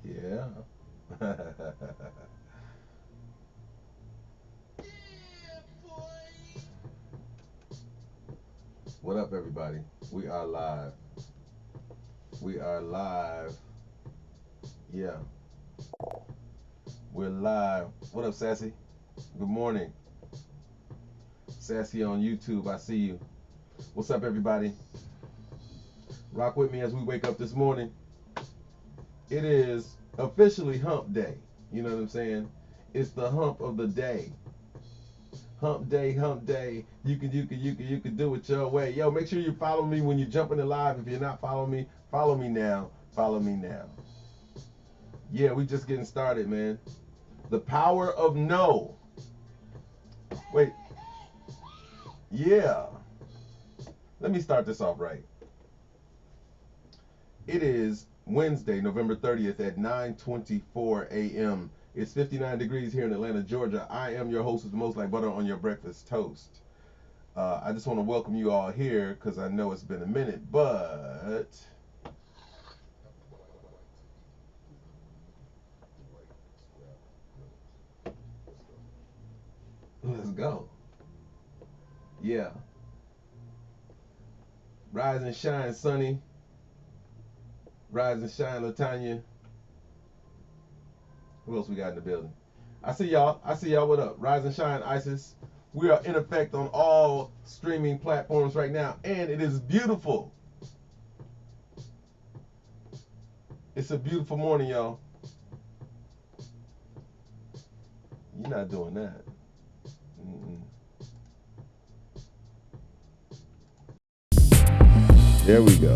Yeah. What up, everybody? We are live. We are live. Yeah, we're live. What up, Sassy? Good morning. Sassy on YouTube, I see you. What's up, everybody? Rock with me as we wake up this morning. It is officially hump day. You know what I'm saying? It's the hump of the day. Hump day, hump day. You can do it your way. Yo, make sure you follow me when you jump in the live. If you're not following me, follow me now. Follow me now. Yeah, we just getting started, man. The power of no. Wait. Yeah. Let me start this off right. It is Wednesday, November 30th at 9:24 a.m. It's 59 degrees here in Atlanta, Georgia. I am your host with the most like butter on your breakfast toast. I just want to welcome you all here because I know it's been a minute, but let's go. Yeah. Rise and shine, Sunny. Rise and shine, Latanya. Who else we got in the building? I see y'all. I see y'all. What up? Rise and shine, Isis. We are in effect on all streaming platforms right now, and it is beautiful. It's a beautiful morning, y'all. You're not doing that. Mm-mm. There we go.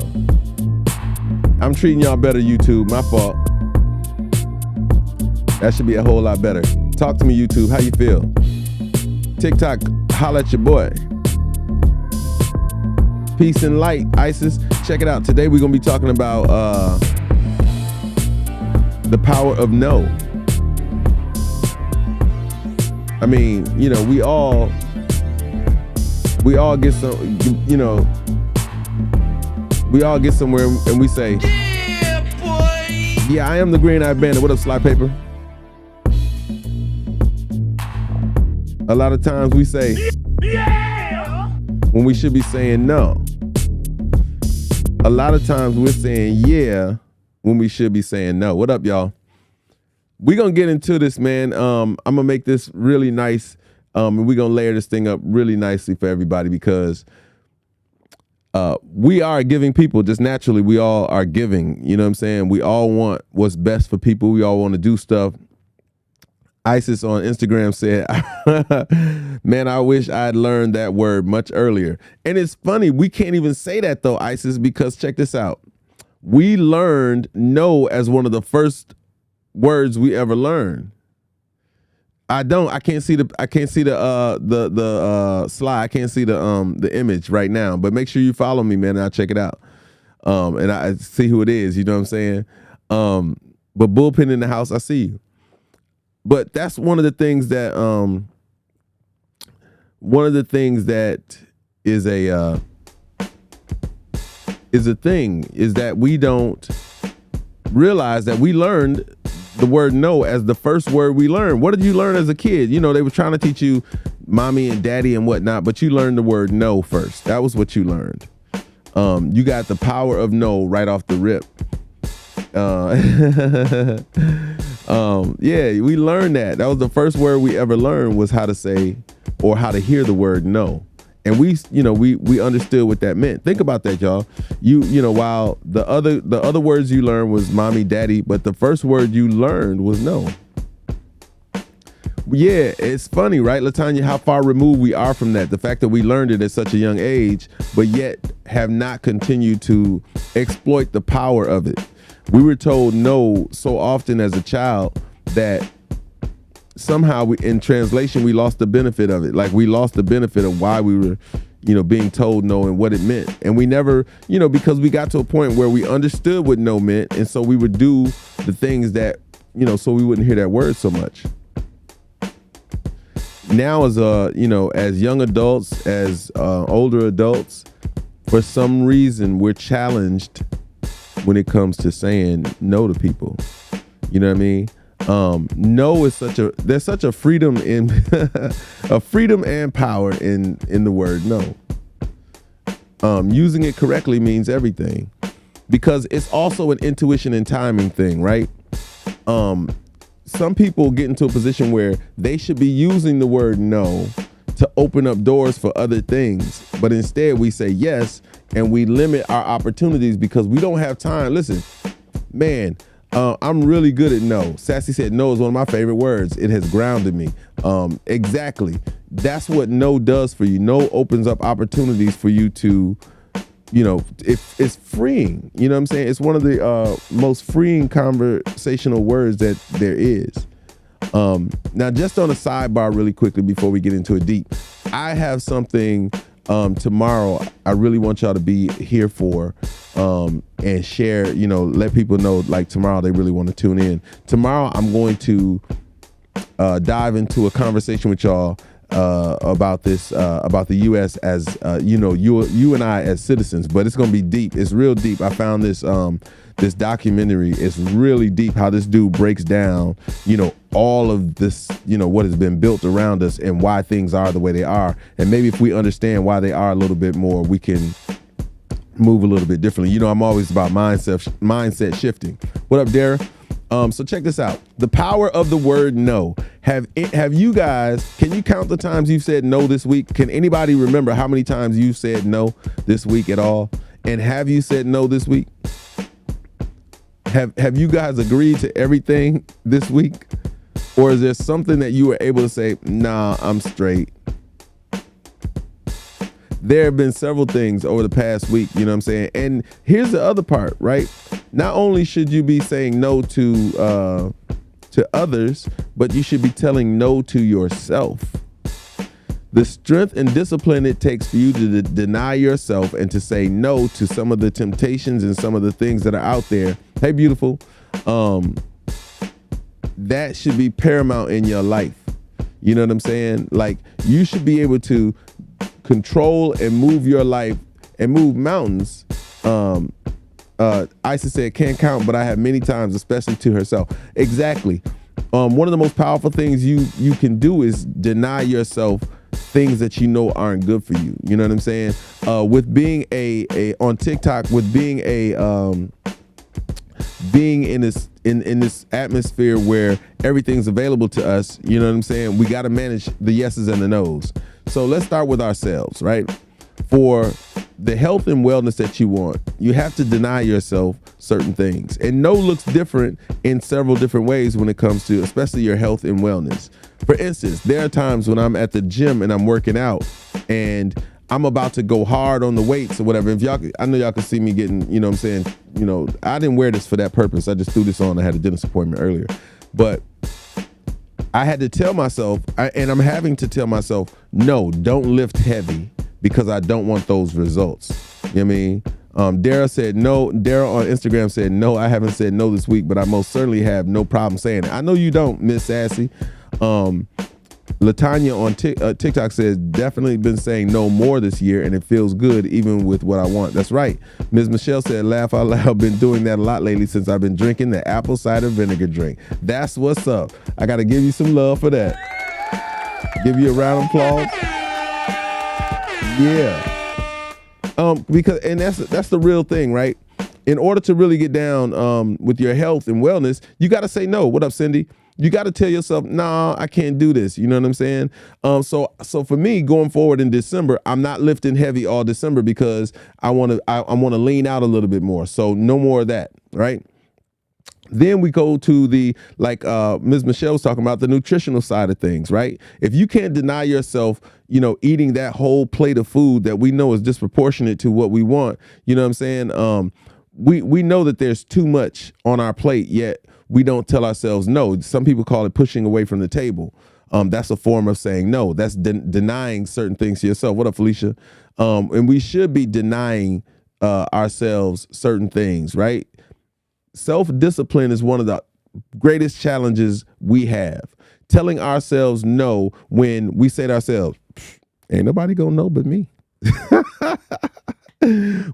I'm treating y'all better, YouTube. My fault. That should be a whole lot better. Talk to me, YouTube. How you feel? TikTok, holla at your boy. Peace and light, Isis. Check it out. Today we're going to be talking about the power of no. I mean, you know, we all get some, you know, we all get somewhere and we say, yeah, boy. Yeah, I am the green-eyed bandit. What up, Sly Paper? A lot of times we say, yeah, when we should be saying no. A lot of times we're saying yeah when we should be saying no. What up, y'all? We're going to get into this, man. I'm going to make this really nice. And we're going to layer this thing up really nicely for everybody because we are giving people, just naturally, we all are giving. You know what I'm saying? We all want what's best for people. We all want to do stuff. Isis on Instagram said, man, I wish I'd learned that word much earlier. And it's funny, we can't even say that though, Isis, because check this out. We learned no as one of the first words we ever learned. I can't see the slide. I can't see the image right now, but make sure you follow me, man, and I'll check it out. And I see who it is, you know what I'm saying? But Bullpen in the house, I see you. But that's one of the things that is a thing is that we don't realize that we learned the word no as the first word we learned. What did you learn as a kid? You know, they were trying to teach you mommy and daddy and whatnot, but you learned the word no first. That was what you learned. You got the power of no right off the rip. Yeah, we learned that. That was the first word we ever learned was how to say or how to hear the word no. And we understood what that meant. Think about that, y'all. You know, while the other words you learned was mommy, daddy, but the first word you learned was no. Yeah, it's funny, right, Latanya, how far removed we are from that. The fact that we learned it at such a young age, but yet have not continued to exploit the power of it. We were told no so often as a child that somehow in translation, we lost the benefit of it. Like we lost the benefit of why we were, you know, being told no and what it meant. And we never, you know, because we got to a point where we understood what no meant. And so we would do the things that, you know, so we wouldn't hear that word so much. Now as as young adults, as older adults, for some reason we're challenged when it comes to saying no to people. You know what I mean? No is there's such a freedom in a freedom and power in the word no. Using it correctly means everything, because it's also an intuition and timing thing, right? Some people get into a position where they should be using the word no to open up doors for other things, but instead we say yes and we limit our opportunities because we don't have time. Listen, man, I'm really good at no. Sassy said no is one of my favorite words. It has grounded me. Exactly. That's what no does for you. No opens up opportunities for you to, it's freeing. You know what I'm saying? It's one of the most freeing conversational words that there is. Now, just on a sidebar really quickly before we get into it deep, I have something tomorrow I really want y'all to be here for and share, let people know, like, tomorrow they really want to tune in. Tomorrow I'm going to dive into a conversation with y'all about this, about the U.S. as, you and I as citizens, but it's going to be deep. It's real deep. I found this documentary. It's really deep how this dude breaks down, all of this, what has been built around us and why things are the way they are. And maybe if we understand why they are a little bit more, we can move a little bit differently. I'm always about mindset shifting. What up, Dara? So check this out. The power of the word no. Have you guys, can you count the times you've said no this week? Can anybody remember how many times you said no this week at all? And have you said no this week? Have you guys agreed to everything this week? Or is there something that you were able to say, nah, I'm straight? There have been several things over the past week, you know what I'm saying? And here's the other part, right? Not only should you be saying no to others, but you should be telling no to yourself. The strength and discipline it takes for you to deny yourself and to say no to some of the temptations and some of the things that are out there. Hey, beautiful. That should be paramount in your life. You know what I'm saying? Like, you should be able to control and move your life and move mountains. Isis said, can't count, but I have many times, especially to herself. Exactly. One of the most powerful things you can do is deny yourself things that you know aren't good for you. You know what I'm saying? With being on TikTok, with being being in this atmosphere where everything's available to us, you know what I'm saying? We got to manage the yeses and the nos. So let's start with ourselves, right? For the health and wellness that you want, you have to deny yourself certain things. And no looks different in several different ways when it comes to especially your health and wellness. For instance, there are times when I'm at the gym and I'm working out and I'm about to go hard on the weights or whatever. I know y'all can see me getting, you know what I'm saying? I didn't wear this for that purpose. I just threw this on. I had a dentist appointment earlier. But I had to tell myself, and I'm having to tell myself, no, don't lift heavy because I don't want those results. You know what I mean? Dara said no. Dara on Instagram said no. I haven't said no this week, but I most certainly have no problem saying it. I know you don't, Miss Sassy. Latanya on TikTok says, definitely been saying no more this year, and it feels good even with what I want. That's right. Ms. Michelle said, laugh out loud. Been doing that a lot lately since I've been drinking the apple cider vinegar drink. That's what's up. I got to give you some love for that. Give you a round of applause. Yeah. Because that's the real thing, right? In order to really get down with your health and wellness, you got to say no. What up, Cindy? You got to tell yourself, nah, I can't do this. You know what I'm saying? So for me, going forward in December, I'm not lifting heavy all December because I want to lean out a little bit more. So no more of that, right? Then we go to the, like Ms. Michelle was talking about, the nutritional side of things, right? If you can't deny yourself, eating that whole plate of food that we know is disproportionate to what we want, you know what I'm saying? We know that there's too much on our plate, yet we don't tell ourselves no. Some people call it pushing away from the table. That's a form of saying no. That's denying certain things to yourself. What up, Felicia? And we should be denying ourselves certain things, right? Self-discipline is one of the greatest challenges we have. Telling ourselves no when we say to ourselves, ain't nobody gonna know but me.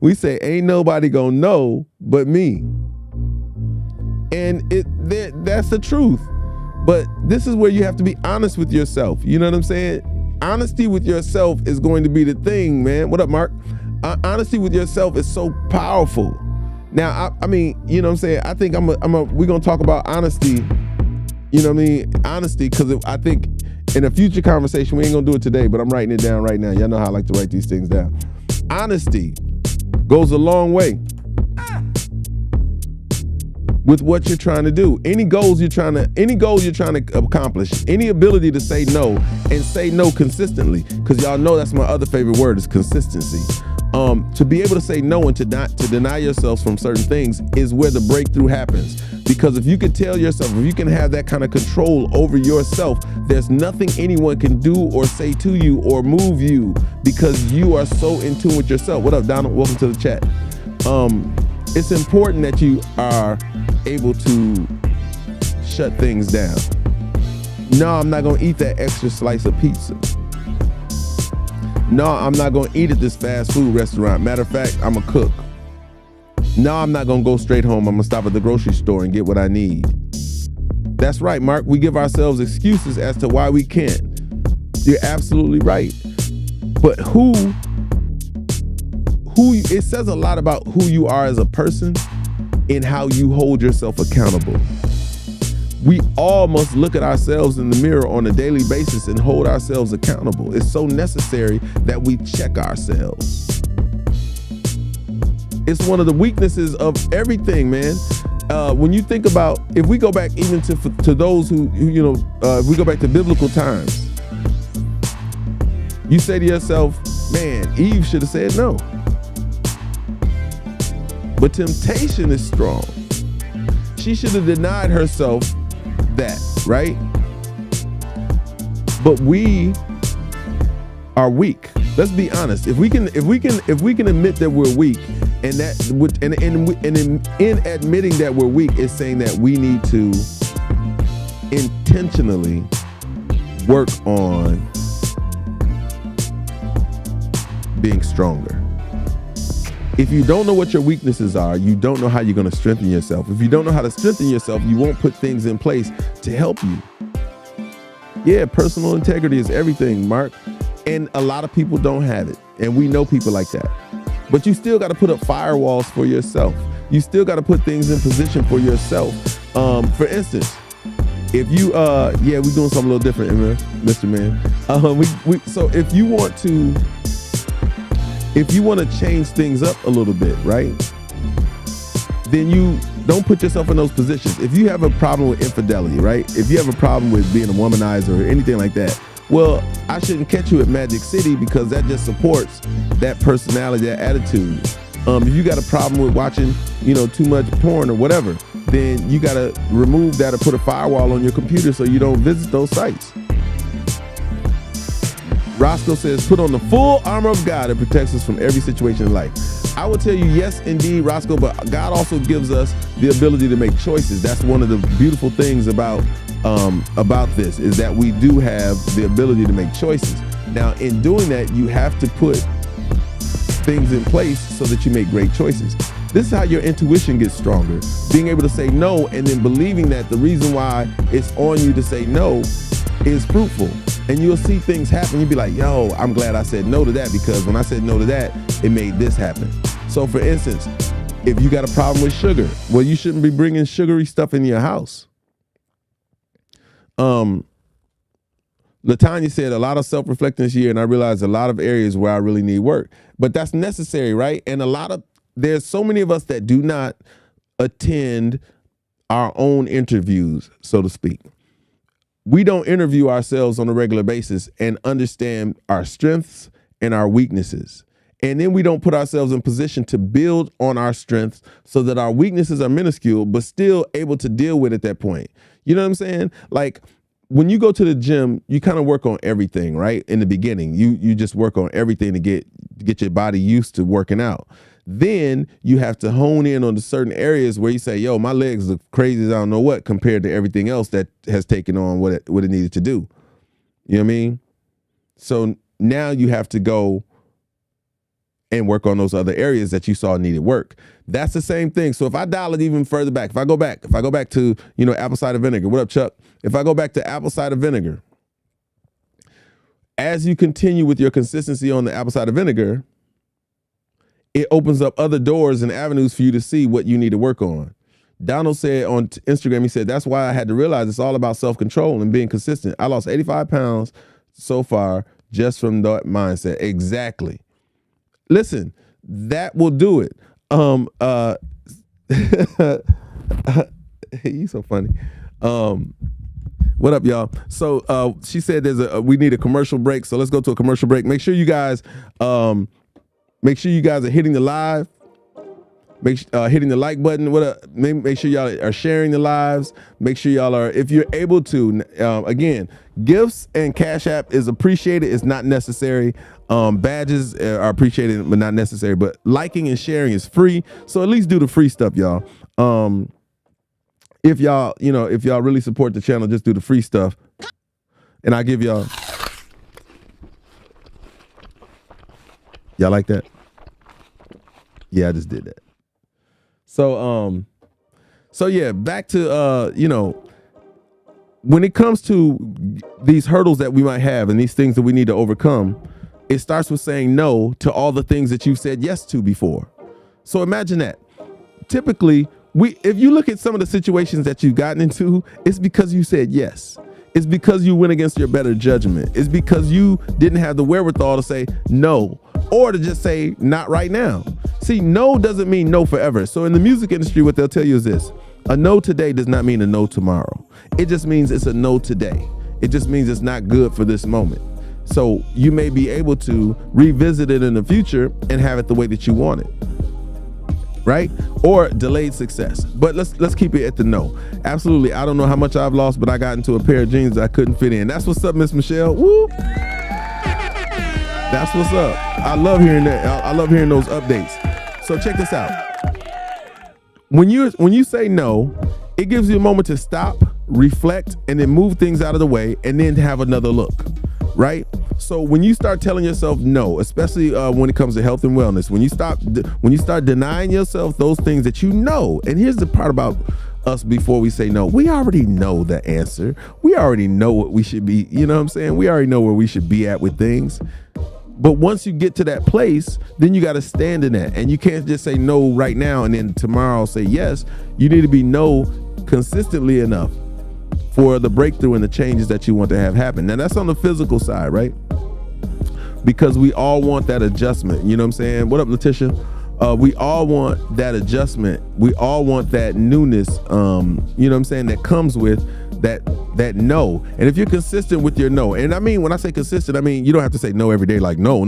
We say, ain't nobody gonna know but me. And that's the truth. But this is where you have to be honest with yourself. You know what I'm saying? Honesty with yourself is going to be the thing, man. What up, Mark? Honesty with yourself is so powerful. Now, I mean, you know what I'm saying? I think we're going to talk about honesty, you know what I mean? Honesty, because I think in a future conversation, we ain't going to do it today, but I'm writing it down right now. Y'all know how I like to write these things down. Honesty goes a long way with what you're trying to do. Any goals you're trying to accomplish, any ability to say no and say no consistently, because y'all know that's my other favorite word is consistency. To be able to say no and to deny yourself from certain things is where the breakthrough happens. Because if you can tell yourself, if you can have that kind of control over yourself, there's nothing anyone can do or say to you or move you, because you are so in tune with yourself. What up, Donald? Welcome to the chat. It's important that you are able to shut things down. No, I'm not gonna eat that extra slice of pizza. No, I'm not gonna eat at this fast food restaurant. Matter of fact, I'm a cook. No, I'm not gonna go straight home. I'm gonna stop at the grocery store and get what I need. That's right, Mark. We give ourselves excuses as to why we can't. You're absolutely right. But it says a lot about who you are as a person and how you hold yourself accountable. We all must look at ourselves in the mirror on a daily basis and hold ourselves accountable. It's so necessary that we check ourselves. It's one of the weaknesses of everything, man. When you think about, if we go back even to those who if we go back to biblical times, you say to yourself, man, Eve should have said no. But temptation is strong. She should have denied herself that, right? But we are weak. Let's be honest. If we can admit that we're weak, and in admitting that we're weak is saying that we need to intentionally work on being stronger. If you don't know what your weaknesses are, you don't know how you're going to strengthen yourself. If you don't know how to strengthen yourself, you won't put things in place to help you. Yeah, personal integrity is everything, Mark. And a lot of people don't have it. And we know people like that. But you still got to put up firewalls for yourself. You still got to put things in position for yourself. For instance, if you, we're doing something a little different, Mr. Man. So if you want to change things up a little bit, right? Then you don't put yourself in those positions. If you have a problem with infidelity, right? If you have a problem with being a womanizer or anything like that, well, I shouldn't catch you at Magic City because that just supports that personality, that attitude. If you got a problem with watching, too much porn or whatever, then you got to remove that or put a firewall on your computer so you don't visit those sites. Roscoe says, put on the full armor of God that protects us from every situation in life. I will tell you, yes, indeed, Roscoe, but God also gives us the ability to make choices. That's one of the beautiful things about this, is that we do have the ability to make choices. Now, in doing that, you have to put things in place so that you make great choices. This is how your intuition gets stronger. Being able to say no and then believing that the reason why it's on you to say no is fruitful. And you'll see things happen. You'll be like, yo, I'm glad I said no to that, because when I said no to that, it made this happen. So for instance, if you got a problem with sugar, well, you shouldn't be bringing sugary stuff in your house. Latanya said, a lot of self-reflecting this year, and I realized a lot of areas where I really need work. But that's necessary, right? And there's so many of us that do not attend our own interviews, so to speak. We don't interview ourselves on a regular basis and understand our strengths and our weaknesses. And then we don't put ourselves in position to build on our strengths so that our weaknesses are minuscule, but still able to deal with at that point. You know what I'm saying? Like when you go to the gym, you kind of work on everything, right? In the beginning, you just work on everything to get your body used to working out. Then you have to hone in on the certain areas where you say, yo, my legs look crazy as I don't know what compared to everything else that has taken on what it needed to do. You know what I mean? So now you have to go and work on those other areas that you saw needed work. That's the same thing. So if I dial it even further back, if I go back to, apple cider vinegar. What up, Chuck? If I go back to apple cider vinegar, as you continue with your consistency on the apple cider vinegar, it opens up other doors and avenues for you to see what you need to work on. Donald said on Instagram, he said, that's why I had to realize it's all about self-control and being consistent. I lost 85 pounds so far just from that mindset. Exactly. Listen, that will do it. He's so funny. What up, y'all? So she said we need a commercial break. So let's go to a commercial break. Make sure you guys are hitting the live. Hitting the like button. Make sure y'all are sharing the lives. Make sure y'all are, if you're able to, again, gifts and Cash App is appreciated. It's not necessary. Badges are appreciated, but not necessary. But liking and sharing is free. So at least do the free stuff, y'all. If y'all really support the channel, just do the free stuff. And I give y'all like that? Yeah, I just did that. So yeah, back to, when it comes to these hurdles that we might have and these things that we need to overcome, it starts with saying no to all the things that you've said yes to before. So imagine that. Typically, if you look at some of the situations that you've gotten into, it's because you said yes. It's because you went against your better judgment. It's because you didn't have the wherewithal to say no, or to just say not right now. See, no doesn't mean no forever. So in the music industry, what they'll tell you is this: a no today does not mean a no tomorrow. It just means it's a no today. It just means it's not good for this moment. So you may be able to revisit it in the future and have it the way that you want it. Right? Or delayed success. But let's keep it at the no. Absolutely. I don't know how much I've lost, but I got into a pair of jeans that I couldn't fit in. That's what's up, Miss Michelle. Woo! That's what's up. I love hearing that. I love hearing those updates. So check this out. When you say no, it gives you a moment to stop, reflect, and then move things out of the way, and then have another look. Right? So when you start telling yourself no, especially when it comes to health and wellness, when you start denying yourself those things that you know, and here's the part about us before we say no, we already know the answer. We already know what we should be, you know what I'm saying? We already know where we should be at with things. But once you get to that place, then you got to stand in that. And you can't just say no right now and then tomorrow say yes. You need to be no consistently enough for the breakthrough and the changes that you want to have happen. Now that's on the physical side, right? Because we all want that adjustment. You know what I'm saying? What up, Letitia? We all want that adjustment. We all want that newness, you know what I'm saying, that comes with that no. And if you're consistent with your no, and I mean, when I say consistent, I mean, you don't have to say no every day, like no.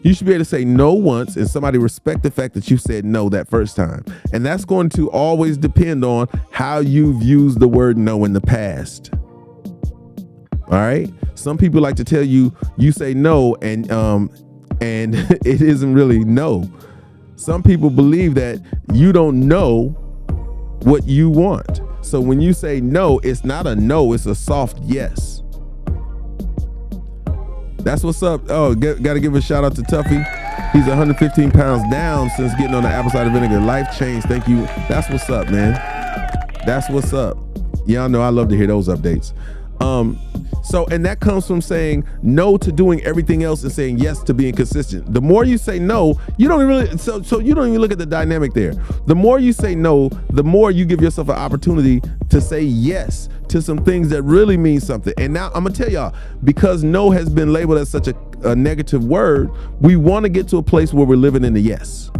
You should be able to say no once and somebody respect the fact that you said no that first time. And that's going to always depend on how you've used the word no in the past. All right. Some people like to tell you say no and it isn't really no. Some people believe that you don't know what you want. So when you say no, it's not a no, it's a soft yes. That's what's up. Oh, got to give a shout out to Tuffy. He's 115 pounds down since getting on the apple cider vinegar. Life changed. Thank you. That's what's up, man. That's what's up. Y'all know I love to hear those updates. And that comes from saying no to doing everything else and saying yes to being consistent. The more you say no, you don't really, so you don't even look at the dynamic there. The more you say no, the more you give yourself an opportunity to say yes to some things that really mean something. And now I'm gonna tell y'all, because no has been labeled as such a negative word, we want to get to a place where we're living in the yes.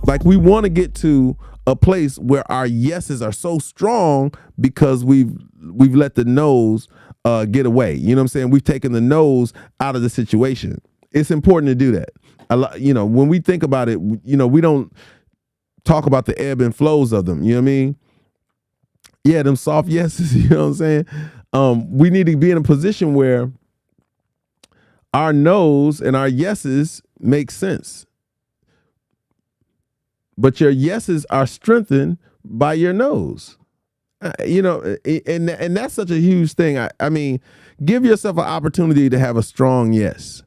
Like we want to get to a place where our yeses are so strong because we've let the no's get away. You know what I'm saying? We've taken the no's out of the situation. It's important to do that. When we think about it, we don't talk about the ebb and flows of them. You know what I mean? Yeah, them soft yeses, you know what I'm saying? We need to be in a position where our no's and our yeses make sense. But your yeses are strengthened by your no's. And that's such a huge thing. I mean, give yourself an opportunity to have a strong yes.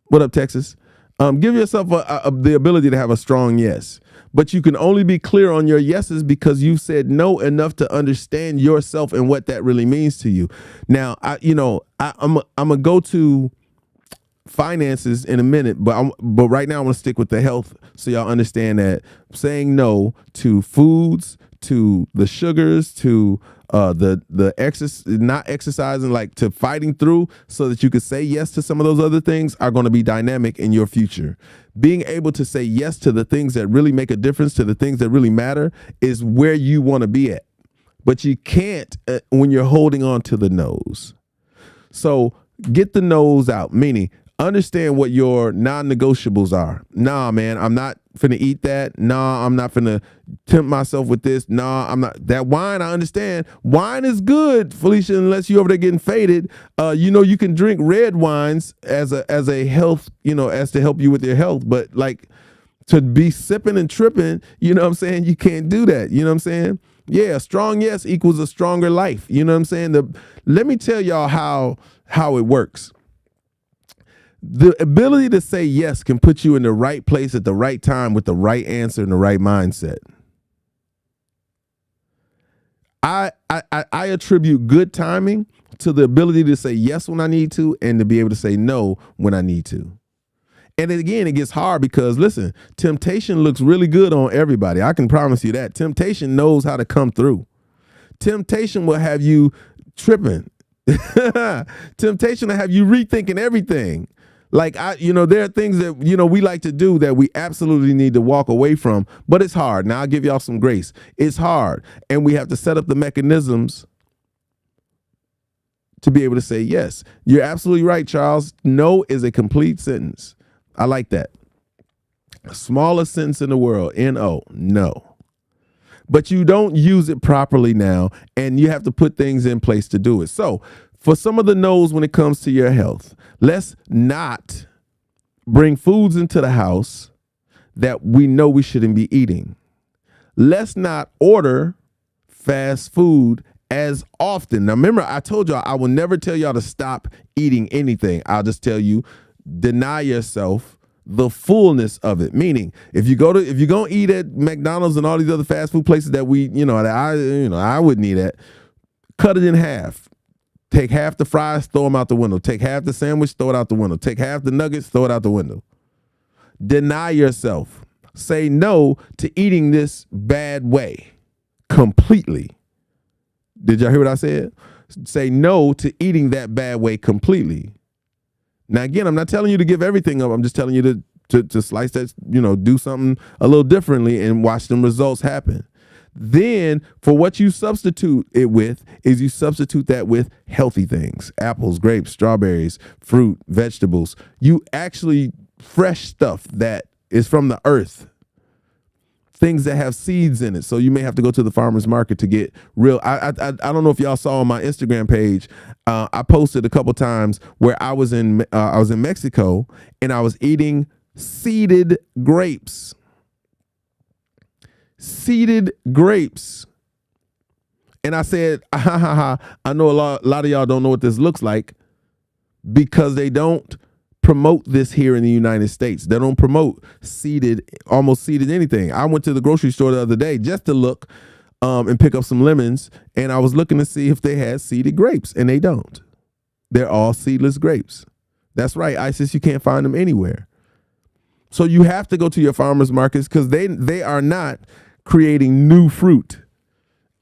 What up, Texas? Give yourself the ability to have a strong yes. But you can only be clear on your yeses because you've said no enough to understand yourself and what that really means to you. Now, I'm gonna go to finances in a minute, but right now I want to stick with the health so y'all understand that saying no to foods, to the sugars, to the not exercising, like to fighting through so that you could say yes to some of those other things are going to be dynamic in your future. Being able to say yes to the things that really make a difference, to the things that really matter, is where you want to be at. But you can't when you're holding on to the no's. So get the no's out, meaning understand what your non-negotiables are. Nah, man, I'm not finna eat that. Nah, I'm not finna tempt myself with this. Nah, I'm not. That wine, I understand. Wine is good, Felicia, unless you over there getting faded. You can drink red wines as a health, as to help you with your health. But like to be sipping and tripping, you know what I'm saying? You can't do that. You know what I'm saying? Yeah, a strong yes equals a stronger life. You know what I'm saying? Let me tell y'all how it works. The ability to say yes can put you in the right place at the right time with the right answer and the right mindset. I attribute good timing to the ability to say yes when I need to and to be able to say no when I need to. And again, it gets hard because, listen, temptation looks really good on everybody. I can promise you that. Temptation knows how to come through. Temptation will have you tripping. Temptation will have you rethinking everything. Like, there are things that, we like to do that we absolutely need to walk away from, but it's hard. Now, I'll give y'all some grace. It's hard. And we have to set up the mechanisms to be able to say yes. You're absolutely right, Charles. No is a complete sentence. I like that. Smallest sentence in the world, N-O, no. But you don't use it properly now, and you have to put things in place to do it. So, for some of the no's when it comes to your health, let's not bring foods into the house that we know we shouldn't be eating. Let's not order fast food as often. Now, remember, I told y'all I will never tell y'all to stop eating anything. I'll just tell you, deny yourself the fullness of it. Meaning, if you're gonna eat at McDonald's and all these other fast food places that I wouldn't eat at, cut it in half. Take half the fries, throw them out the window. Take half the sandwich, throw it out the window. Take half the nuggets, throw it out the window. Deny yourself. Say no to eating this bad way completely. Did y'all hear what I said? Say no to eating that bad way completely. Now, again, I'm not telling you to give everything up. I'm just telling you to slice that, do something a little differently and watch them results happen. Then for what you substitute it with is you substitute that with healthy things, apples, grapes, strawberries, fruit, vegetables. You actually fresh stuff that is from the earth, things that have seeds in it. So you may have to go to the farmer's market to get real. I don't know if y'all saw on my Instagram page. I posted a couple times where I was in Mexico and I was eating seeded grapes. Seeded grapes. And I said, I know a lot of y'all don't know what this looks like because they don't promote this here in the United States. They don't promote almost seeded anything. I went to the grocery store the other day just to look and pick up some lemons, and I was looking to see if they had seeded grapes, and they don't. They're all seedless grapes. That's right, Isis, you can't find them anywhere. So you have to go to your farmers markets because they are not creating new fruit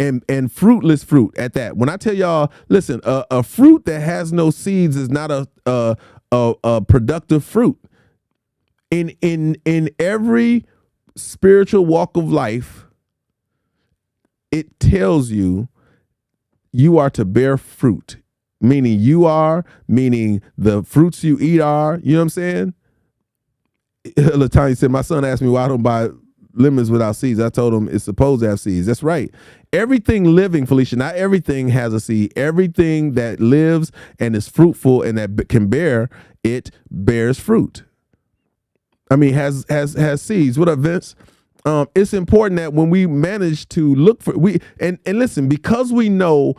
and fruitless fruit at that. When I tell y'all, listen, a fruit that has no seeds is not a productive fruit. In every spiritual walk of life, it tells you are to bear fruit, meaning the fruits you eat are, you know what I'm saying? Latanya said, my son asked me why I don't buy lemons without seeds. I told him it's supposed to have seeds. That's right. Everything living, Felicia, not everything has a seed. Everything that lives and is fruitful and that can bear, it bears fruit. I mean, has seeds. What up, Vince? It's important that when we manage to look for and listen, because we know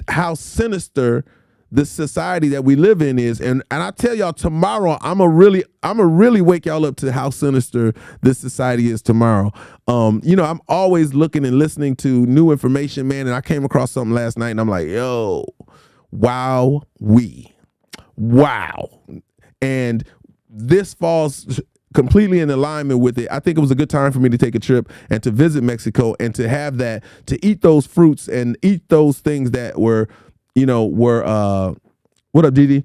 how sinister the society that we live in is. And I tell y'all, tomorrow I'm a really wake y'all up to how sinister this society is tomorrow. I'm always looking and listening to new information, man. And I came across something last night and I'm like, yo, wow. And this falls completely in alignment with it. I think it was a good time for me to take a trip and to visit Mexico and to have that, to eat those fruits and eat those things that were what up, Didi?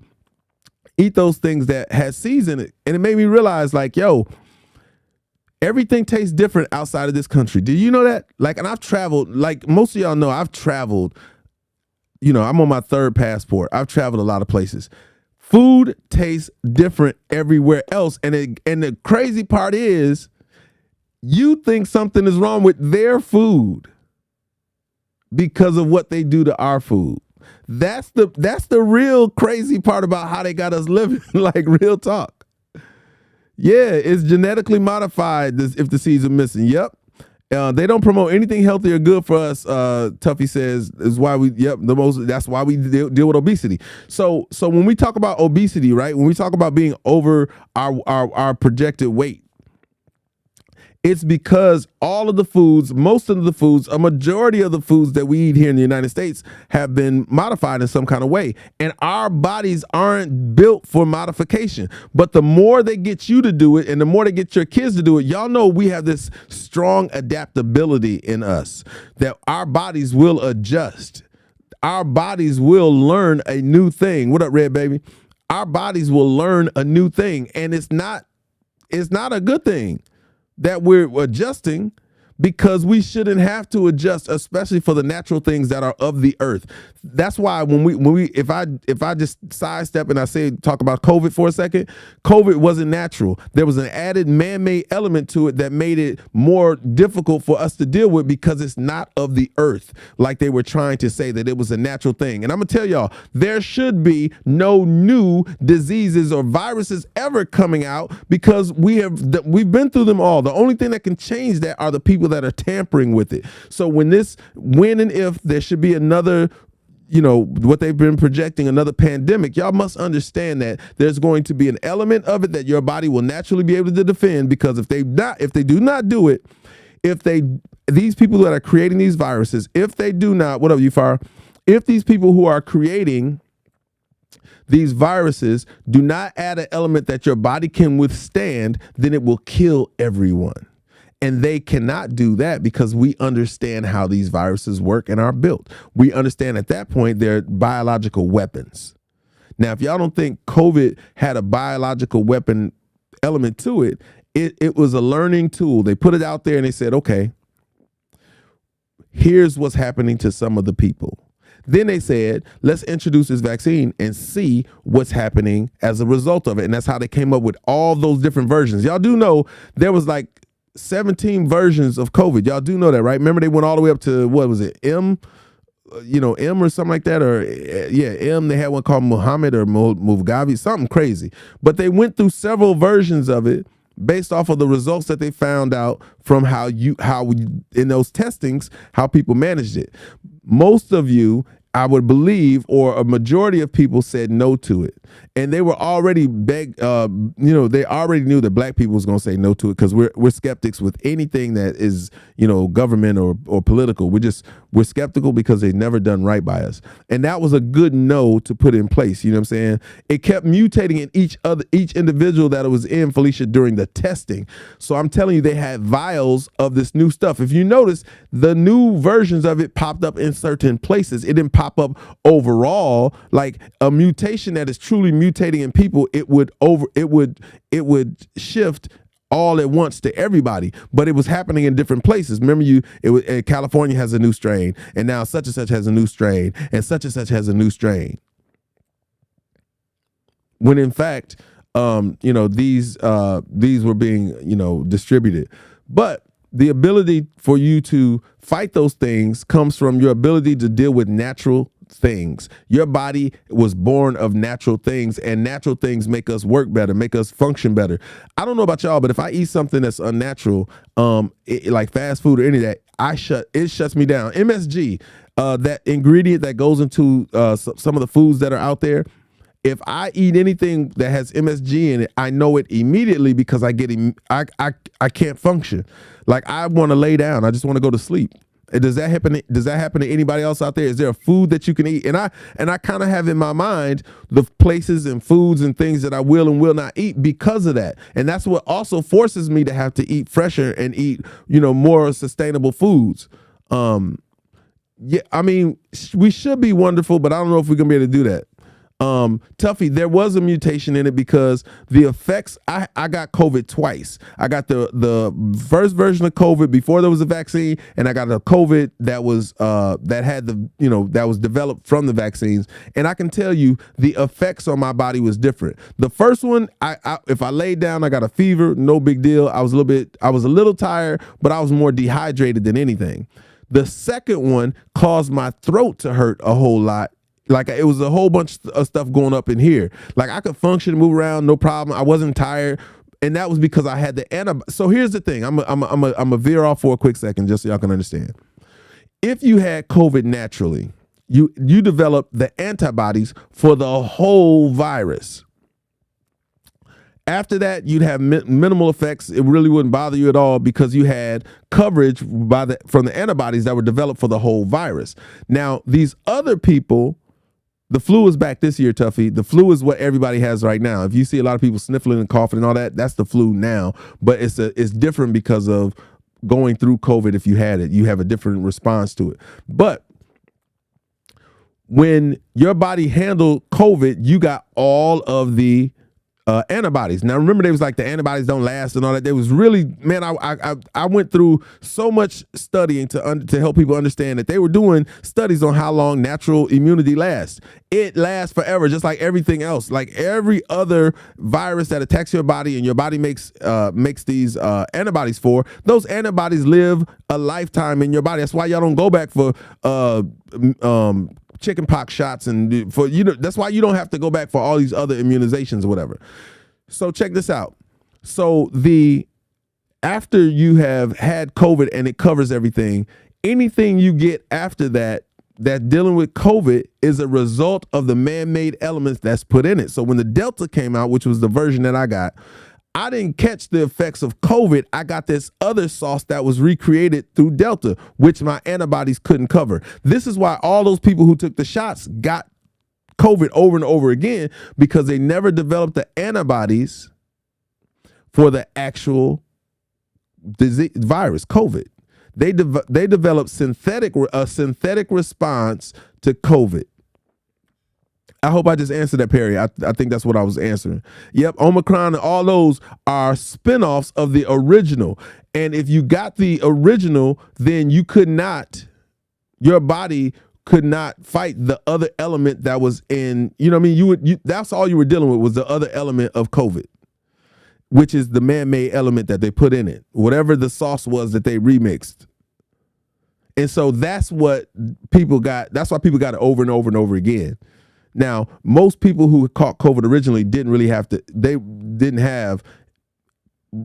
Eat those things that had seeds in it. And it made me realize, like, yo, everything tastes different outside of this country. Do you know that? Like, and I've traveled, like most of y'all know, I've traveled, I'm on my 3rd passport. I've traveled a lot of places. Food tastes different everywhere else. And the crazy part is, you think something is wrong with their food because of what they do to our food. That's the real crazy part about how they got us living, like real talk. Yeah, it's genetically modified if the seeds are missing. Yep. They don't promote anything healthy or good for us. Tuffy says is why that's why we deal with obesity. So when we talk about obesity, right? When we talk about being over our projected weight, it's because most of the foods, a majority of the foods that we eat here in the United States have been modified in some kind of way. And our bodies aren't built for modification. But the more they get you to do it and the more they get your kids to do it, y'all know we have this strong adaptability in us that our bodies will adjust. Our bodies will learn a new thing. What up, Red Baby? Our bodies will learn a new thing. And it's not a good thing that we're adjusting, because we shouldn't have to adjust, especially for the natural things that are of the earth. That's why if I just sidestep and talk about COVID for a second, COVID wasn't natural. There was an added man-made element to it that made it more difficult for us to deal with, because it's not of the earth, like they were trying to say that it was a natural thing. And I'm gonna tell y'all, there should be no new diseases or viruses ever coming out, because we've been through them all. The only thing that can change that are the people that are tampering with it. So when and if there should be another, what they've been projecting, another pandemic, y'all must understand that there's going to be an element of it that your body will naturally be able to defend, because if they do not do it, these people that are creating these viruses, if they do not, what up, you fire? If these people who are creating these viruses do not add an element that your body can withstand, then it will kill everyone. And they cannot do that, because we understand how these viruses work and are built. We understand at that point they're biological weapons. Now, if y'all don't think COVID had a biological weapon element to it, it was a learning tool. They put it out there and they said, okay, here's what's happening to some of the people. Then they said, let's introduce this vaccine and see what's happening as a result of it. And that's how they came up with all those different versions. Y'all do know there was like 17 versions of COVID. Y'all do know that, right? Remember they went all the way up to, what was it, M or something like that, or M. They had one called Muhammad or Mugabe, something crazy. But they went through several versions of it based off of the results that they found out from how in those testings, how people managed it. Most of you, I would believe, or a majority of people said no to it. And they were already they already knew that black people was going to say no to it, because we're skeptics with anything that is, government or political. We're skeptical because they've never done right by us. And that was a good no to put in place. You know what I'm saying? It kept mutating in each individual that it was in, Felicia, during the testing. So I'm telling you, they had vials of this new stuff. If you notice, the new versions of it popped up in certain places. It didn't pop up overall, like a mutation that is truly mutating in people. It would shift all at once to everybody, but it was happening in different places. Remember, California has a new strain, and now such and such has a new strain, and such has a new strain. When in fact, these were being, distributed. But the ability for you to fight those things comes from your ability to deal with natural things. Your body was born of natural things, and natural things make us work better, make us function better. I don't know about y'all, but if I eat something that's unnatural, like fast food or any of that, it shuts me down. MSG, that ingredient that goes into some of the foods that are out there. If I eat anything that has MSG in it, I know it immediately because I can't function. Like I want to lay down. I just want to go to sleep. Does that happen? Does that happen to anybody else out there? Is there a food that you can eat? And I kind of have in my mind the places and foods and things that I will and will not eat because of that. And that's what also forces me to have to eat fresher and eat, more sustainable foods. Yeah, I mean, we should be wonderful, but I don't know if we're gonna be able to do that. Tuffy, there was a mutation in it because the effects, I got COVID twice. I got the first version of COVID before there was a vaccine, and I got a COVID that was that was developed from the vaccines. And I can tell you the effects on my body was different. The first one, if I laid down, I got a fever, no big deal. I was a little tired, but I was more dehydrated than anything. The second one caused my throat to hurt a whole lot. Like it was a whole bunch of stuff going up in here. Like I could function, move around, no problem. I wasn't tired, and that was because I had the antibodies. So here's the thing. I'm a veer off for a quick second, just so y'all can understand. If you had COVID naturally, you develop the antibodies for the whole virus. After that, you'd have minimal effects. It really wouldn't bother you at all because you had coverage from the antibodies that were developed for the whole virus. Now, these other people, the flu is back this year, Tuffy. The flu is what everybody has right now. If you see a lot of people sniffling and coughing and all that, that's the flu now. But it's different because of going through COVID. If you had it, you have a different response to it. But when your body handled COVID, you got all of the antibodies. Now remember, they was like the antibodies don't last and all that. They was really, man, I went through so much studying to help people understand that they were doing studies on how long natural immunity lasts. It lasts forever, just like everything else. Like every other virus that attacks your body and your body makes these antibodies for, those antibodies live a lifetime in your body. That's why y'all don't go back for chicken pox shots and that's why you don't have to go back for all these other immunizations or whatever. So check this out. So after you have had COVID and it covers everything, anything you get after that dealing with COVID is a result of the man-made elements that's put in it. So when the Delta came out, which was the version that I got, I didn't catch the effects of COVID. I got this other sauce that was recreated through Delta, which my antibodies couldn't cover. This is why all those people who took the shots got COVID over and over again, because they never developed the antibodies for the actual disease, virus, COVID. They developed a synthetic response to COVID. I hope I just answered that, Perry. I think that's what I was answering. Yep, Omicron and all those are spinoffs of the original. And if you got the original, then your body could not fight the other element that was in, that's all you were dealing with was the other element of COVID, which is the man-made element that they put in it, whatever the sauce was that they remixed. And so that's what people got. That's why people got it over and over and over again. Now, most people who caught COVID originally didn't have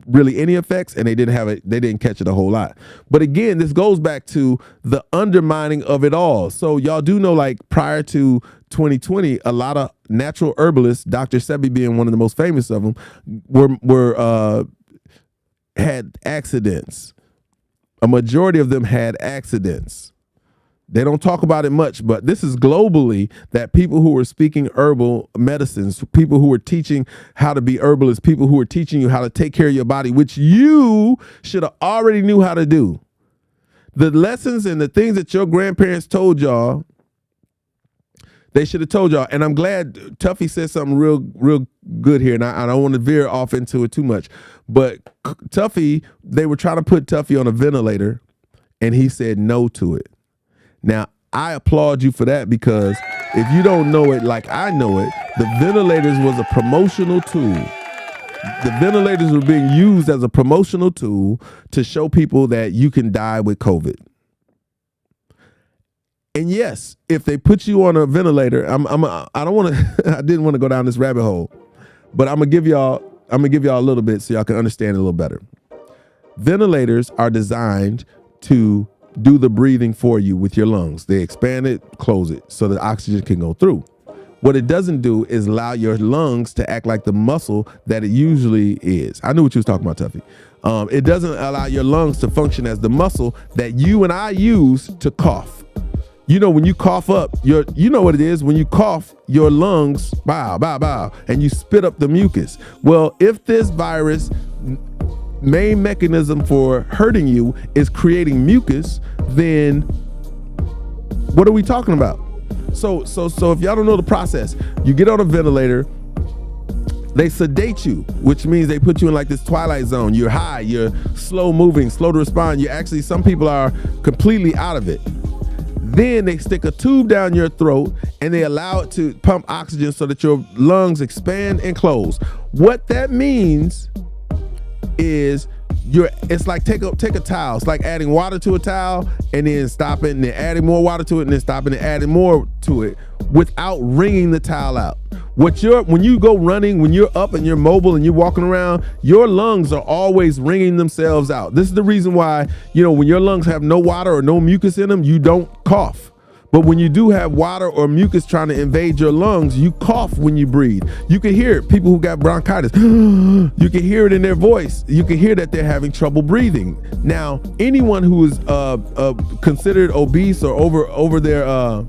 really any effects, and they didn't catch it a whole lot. But again, this goes back to the undermining of it all. So y'all do know, like prior to 2020, a lot of natural herbalists, Dr. Sebi being one of the most famous of them, had accidents. A majority of them had accidents. They don't talk about it much, but this is globally, that people who were speaking herbal medicines, people who were teaching how to be herbalists, people who were teaching you how to take care of your body, which you should have already knew how to do. The lessons and the things that your grandparents told y'all, they should have told y'all. And I'm glad Tuffy said something real good here, and I don't want to veer off into it too much. But Tuffy, they were trying to put Tuffy on a ventilator, and he said no to it. Now, I applaud you for that, because if you don't know it like I know it, the ventilators was a promotional tool. The ventilators were being used as a promotional tool to show people that you can die with COVID. And yes, if they put you on a ventilator, I didn't want to go down this rabbit hole, but I'm gonna give y'all a little bit so y'all can understand it a little better. Ventilators are designed to do the breathing for you with your lungs. They expand it, close it, so that oxygen can go through. What it doesn't do is allow your lungs to act like the muscle that it usually is. I knew what you was talking about, Tuffy. It doesn't allow your lungs to function as the muscle that you and I use to cough. You know, when you cough up, you know what it is. When you cough, your lungs bow, and you spit up the mucus. Well, if this virus main mechanism for hurting you is creating mucus, then what are we talking about? So if y'all don't know the process, you get on a ventilator, they sedate you, which means they put you in like this twilight zone. You're high, you're slow moving, slow to respond. You actually, some people are completely out of it. Then they stick a tube down your throat and they allow it to pump oxygen so that your lungs expand and close. What that means is it's like take a towel. It's like adding water to a towel and then stopping and then adding more water to it and then stopping and adding more to it without wringing the towel out. When you go running, when you're up and you're mobile and you're walking around, your lungs are always wringing themselves out. This is the reason why, when your lungs have no water or no mucus in them, you don't cough. But when you do have water or mucus trying to invade your lungs, you cough when you breathe. You can hear it. People who got bronchitis, you can hear it in their voice. You can hear that they're having trouble breathing. Now, anyone who is considered obese or over their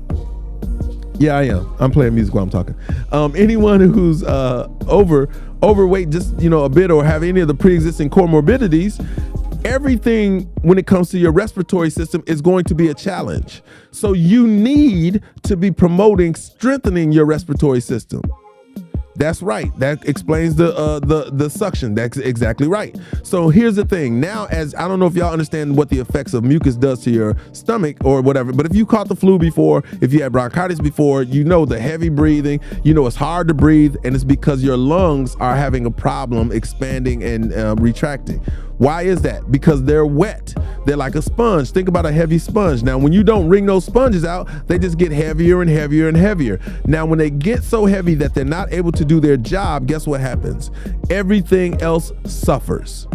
yeah, I am. I'm playing music while I'm talking. Anyone who's overweight, just a bit, or have any of the pre-existing comorbidities, everything when it comes to your respiratory system is going to be a challenge. So you need to be promoting strengthening your respiratory system. That's right. That explains the suction. That's exactly right. So here's the thing. Now, as I don't know if y'all understand what the effects of mucus does to your stomach or whatever, but if you caught the flu before, if you had bronchitis before, the heavy breathing, it's hard to breathe, and it's because your lungs are having a problem expanding and retracting. Why is that? Because they're wet. They're like a sponge. Think about a heavy sponge. Now, when you don't wring those sponges out, they just get heavier and heavier and heavier. Now, when they get so heavy that they're not able to do their job, guess what happens? Everything else suffers.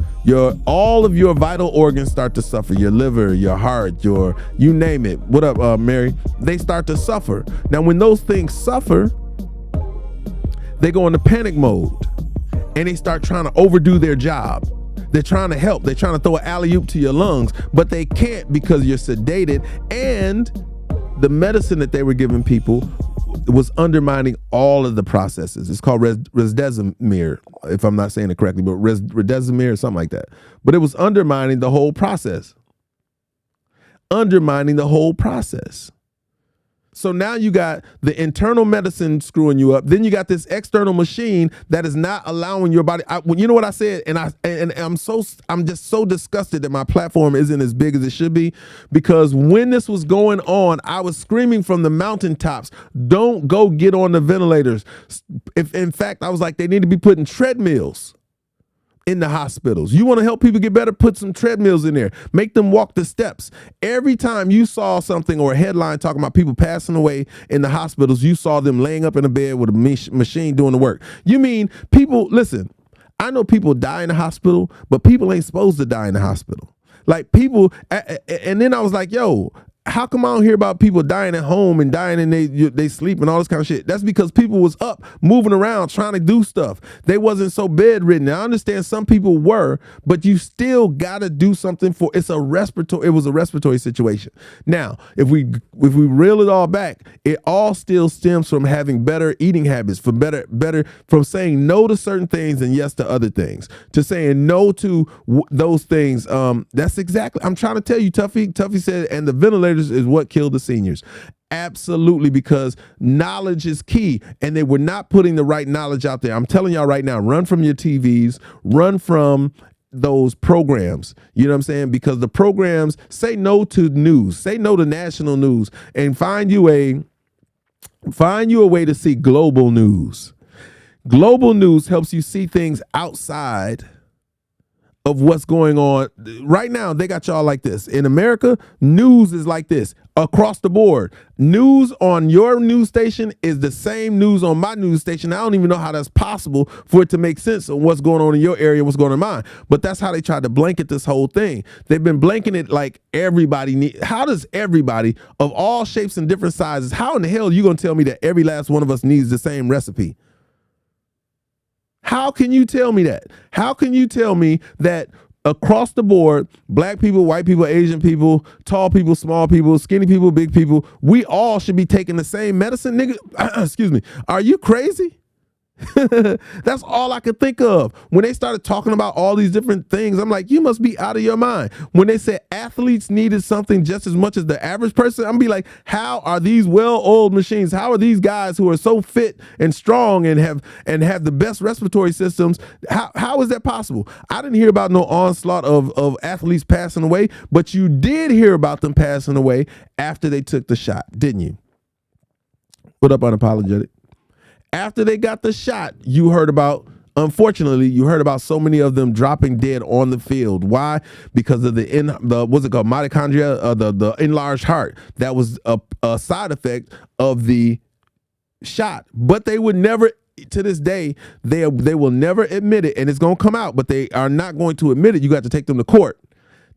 All of your vital organs start to suffer. Your liver, your heart, you name it. What up, Mary? They start to suffer. Now, when those things suffer, they go into panic mode and they start trying to overdo their job. They're trying to help. They're trying to throw an alley-oop to your lungs, but they can't because you're sedated, and the medicine that they were giving people was undermining all of the processes. It's called Remdesivir, if I'm not saying it correctly, but Remdesivir or something like that. But it was undermining the whole process. So now you got the internal medicine screwing you up. Then you got this external machine that is not allowing your body. You know what I said, and I'm just so disgusted that my platform isn't as big as it should be, because when this was going on, I was screaming from the mountaintops, "Don't go get on the ventilators." In fact, I was like, they need to be putting treadmills in the hospitals. You want to help people get better? Put some treadmills in there. Make them walk the steps. Every time you saw something or a headline talking about people passing away in the hospitals, you saw them laying up in a bed with a machine doing the work. You mean people, listen, I know people die in the hospital, but people ain't supposed to die in the hospital. Like people, and then I was like, yo, how come I don't hear about people dying at home and dying and they sleep and all this kind of shit? That's because people was up, moving around, trying to do stuff. They wasn't so bedridden. I understand some people were, but you still got to do something it was a respiratory situation. Now, if we reel it all back, it all still stems from having better eating habits, from saying no to certain things and yes to other things, to saying no to those things. That's exactly, I'm trying to tell you, Tuffy said, and the ventilator is what killed the seniors. Absolutely, because knowledge is key, and they were not putting the right knowledge out there. I'm telling y'all right now, run from your TVs, run from those programs. You know what I'm saying? Because the programs, say no to news, say no to national news, and find you a way to see global news. Global news helps you see things outside of what's going on right now. They got y'all like this. In America, news is like this. across the board. News on your news station is the same news on my news station. I don't even know how that's possible for it to make sense of what's going on in your area, what's going on in mine. But that's how they tried to blanket this whole thing. They've been blanketing it like everybody how does everybody of all shapes and different sizes, how in the hell are you going to tell me that every last one of us needs the same recipe? How can you tell me that? How can you tell me that across the board, black people, white people, Asian people, tall people, small people, skinny people, big people, we all should be taking the same medicine, nigga? Excuse me. Are you crazy? That's all I could think of. When they started talking about all these different things, I'm like, you must be out of your mind. When they said athletes needed something just as much as the average person, I'm be like, how are these well-oiled machines? How are these guys who are so fit and strong and have the best respiratory systems? How is that possible? I didn't hear about no onslaught of athletes passing away, but you did hear about them passing away after they took the shot, didn't you? What up, Unapologetic? After they got the shot, you heard about, unfortunately, you heard about so many of them dropping dead on the field. Why? Because of the what's it called, mitochondria, the enlarged heart. That was a side effect of the shot. But they would never, to this day, they will never admit it, and it's going to come out, but they are not going to admit it. You got to take them to court.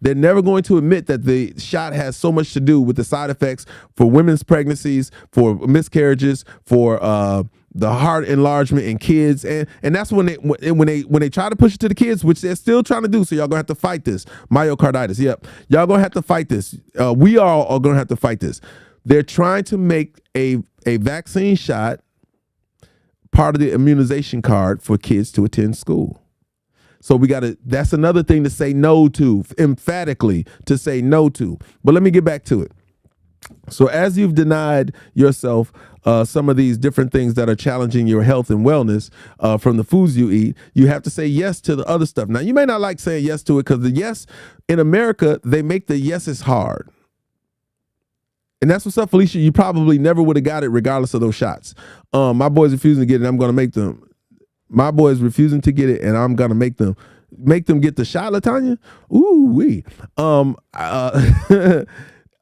They're never going to admit that the shot has so much to do with the side effects for women's pregnancies, for miscarriages, for the heart enlargement in kids, and that's when they try to push it to the kids, which they're still trying to do. So y'all gonna have to fight this myocarditis. Yep, y'all gonna have to fight this. We all are gonna have to fight this. They're trying to make a vaccine shot part of the immunization card for kids to attend school. So we got to, that's another thing to say no to, emphatically to say no to. But let me get back to it. So as you've denied yourself some of these different things that are challenging your health and wellness from the foods you eat, you have to say yes to the other stuff. Now, you may not like saying yes to it because the yes in America, they make the yeses hard. And that's what's up, Felicia. You probably never would have got it regardless of those shots. My boys refusing to get it. I'm going to make them. My boys refusing to get it, and I'm going to make them get the shot, LaTanya. Ooh, wee. I'm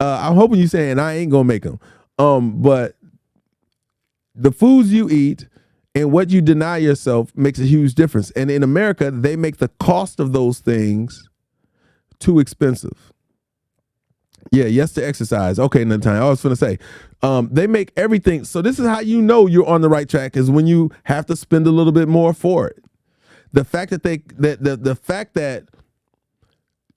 hoping you saying I ain't going to make them. But the foods you eat and what you deny yourself makes a huge difference. And in America, they make the cost of those things too expensive. Yeah, yes to exercise. Okay, LaTanya, I was going to say, they make everything. So this is how you know you're on the right track, is when you have to spend a little bit more for it. The fact that the fact that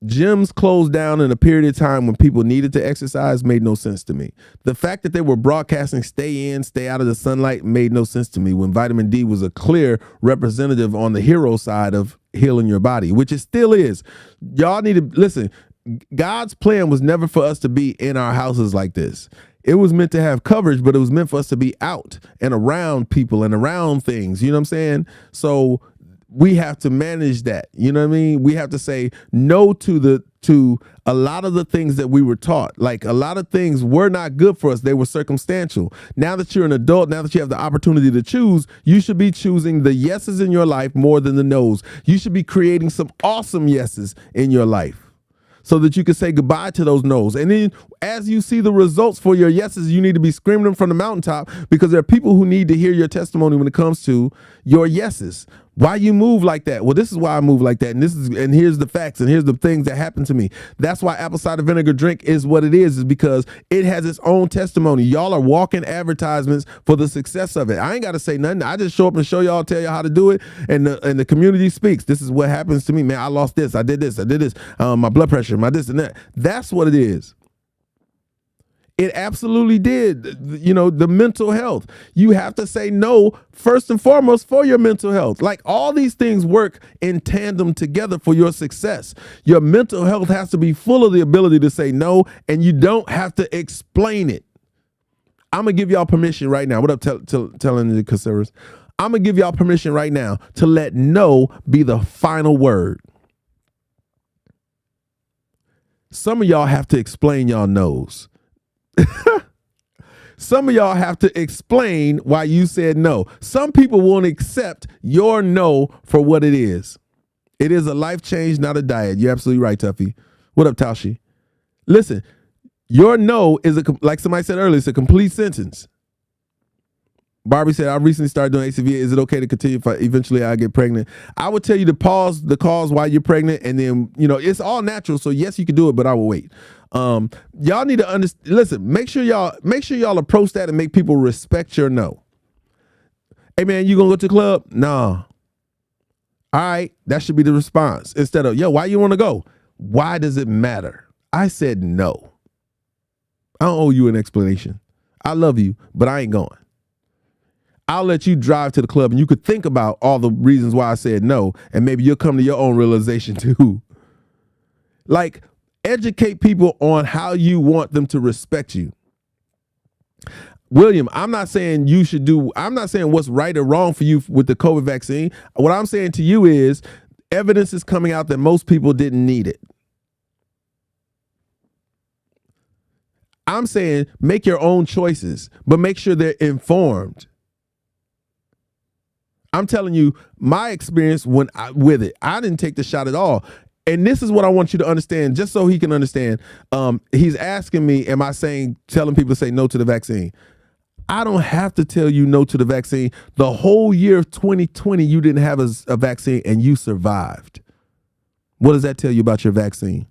gyms closed down in a period of time when people needed to exercise made no sense to me. The fact that they were broadcasting stay in, stay out of the sunlight made no sense to me, when vitamin D was a clear representative on the hero side of healing your body, which it still is. Y'all need to listen. God's plan was never for us to be in our houses like this. It was meant to have coverage, but it was meant for us to be out and around people and around things. You know what I'm saying? So we have to manage that. You know what I mean? We have to say no to a lot of the things that we were taught. Like, a lot of things were not good for us. They were circumstantial. Now that you're an adult, now that you have the opportunity to choose, you should be choosing the yeses in your life more than the nos. You should be creating some awesome yeses in your life, so that you can say goodbye to those no's. And then as you see the results for your yeses, you need to be screaming them from the mountaintop, because there are people who need to hear your testimony when it comes to your yeses. Why you move like that? Well, this is why I move like that. And here's the facts, and here's the things that happened to me. That's why apple cider vinegar drink is what it is because it has its own testimony. Y'all are walking advertisements for the success of it. I ain't got to say nothing. I just show up and show y'all, tell y'all how to do it. And the community speaks. This is what happens to me, man. I lost this. I did this. I did this. My blood pressure, my this and that. That's what it is. It absolutely did. You know, the mental health. You have to say no first and foremost for your mental health. Like, all these things work in tandem together for your success. Your mental health has to be full of the ability to say no, and you don't have to explain it. I'm going to give y'all permission right now. What up, telling the conservatives? I'm going to give y'all permission right now to let no be the final word. Some of y'all have to explain y'all no's. Some of y'all have to explain why you said no. Some people won't accept your no for what it is. It is a life change, not a diet. You're absolutely right, Tuffy. What up, Tashi? Listen, Your no is like somebody said earlier, it's a complete sentence. Barbie said, I recently started doing HCV. Is it okay to continue if eventually I get pregnant? I would tell you to pause the cause while you're pregnant, and then, it's all natural. So yes, you can do it, but I will wait. Y'all need to understand. Listen, make sure y'all approach that and make people respect your no. Hey man, you gonna go to the club? Nah. All right, that should be the response. Instead of, yo, why you want to go? Why does it matter? I said no. I don't owe you an explanation. I love you, but I ain't going. I'll let you drive to the club and you could think about all the reasons why I said no, and maybe you'll come to your own realization too. Like, educate people on how you want them to respect you. William, I'm not saying what's right or wrong for you with the COVID vaccine. What I'm saying to you is evidence is coming out that most people didn't need it. I'm saying make your own choices, but make sure they're informed. I'm telling you my experience with it. I didn't take the shot at all. And this is what I want you to understand, just so he can understand. He's asking me, am I telling people to say no to the vaccine? I don't have to tell you no to the vaccine. The whole year of 2020, you didn't have a vaccine and you survived. What does that tell you about your vaccine?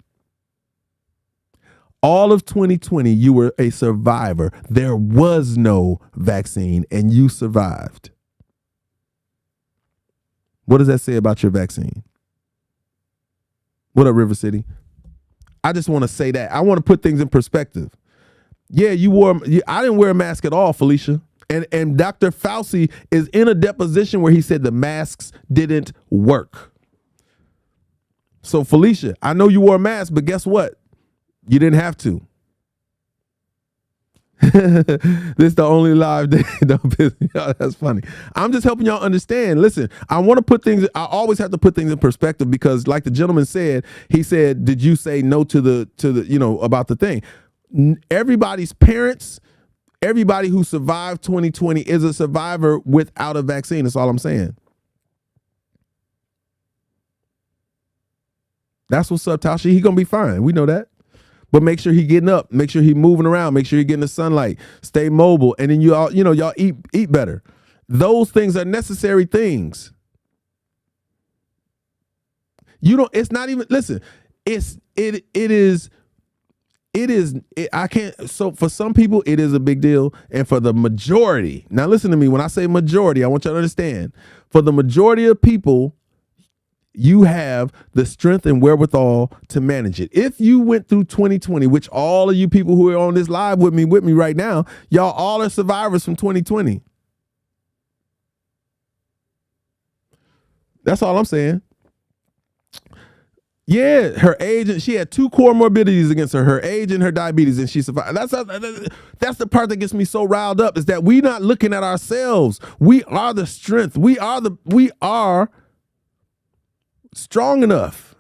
All of 2020, you were a survivor. There was no vaccine and you survived. What does that say about your vaccine? What up, River City? I just want to say that. I want to put things in perspective. Yeah, I didn't wear a mask at all, Felicia. And Dr. Fauci is in a deposition where he said the masks didn't work. So, Felicia, I know you wore a mask, but guess what? You didn't have to. This the only live day. That's funny. I'm just helping y'all understand. Listen, I always have to put things in perspective because like the gentleman said, he said, did you say no to the about the thing? Everybody's parents, everybody who survived 2020 is a survivor without a vaccine. That's all I'm saying. That's what's up, Tasha. He gonna be fine. We know that. But make sure he getting up, make sure he moving around, make sure he getting the sunlight, stay mobile, and then y'all eat better. Those things are necessary things. It's not even, listen, so for some people it is a big deal, and for the majority, now listen to me, when I say majority, I want you to understand, for the majority of people, you have the strength and wherewithal to manage it. If you went through 2020, which all of you people who are on this live with me right now, y'all all are survivors from 2020. That's all I'm saying. Yeah, her age, and she had 2 comorbidities against her age and her diabetes, and she survived. That's the part that gets me so riled up, is that we not looking at ourselves. We are the strength. We are strong enough.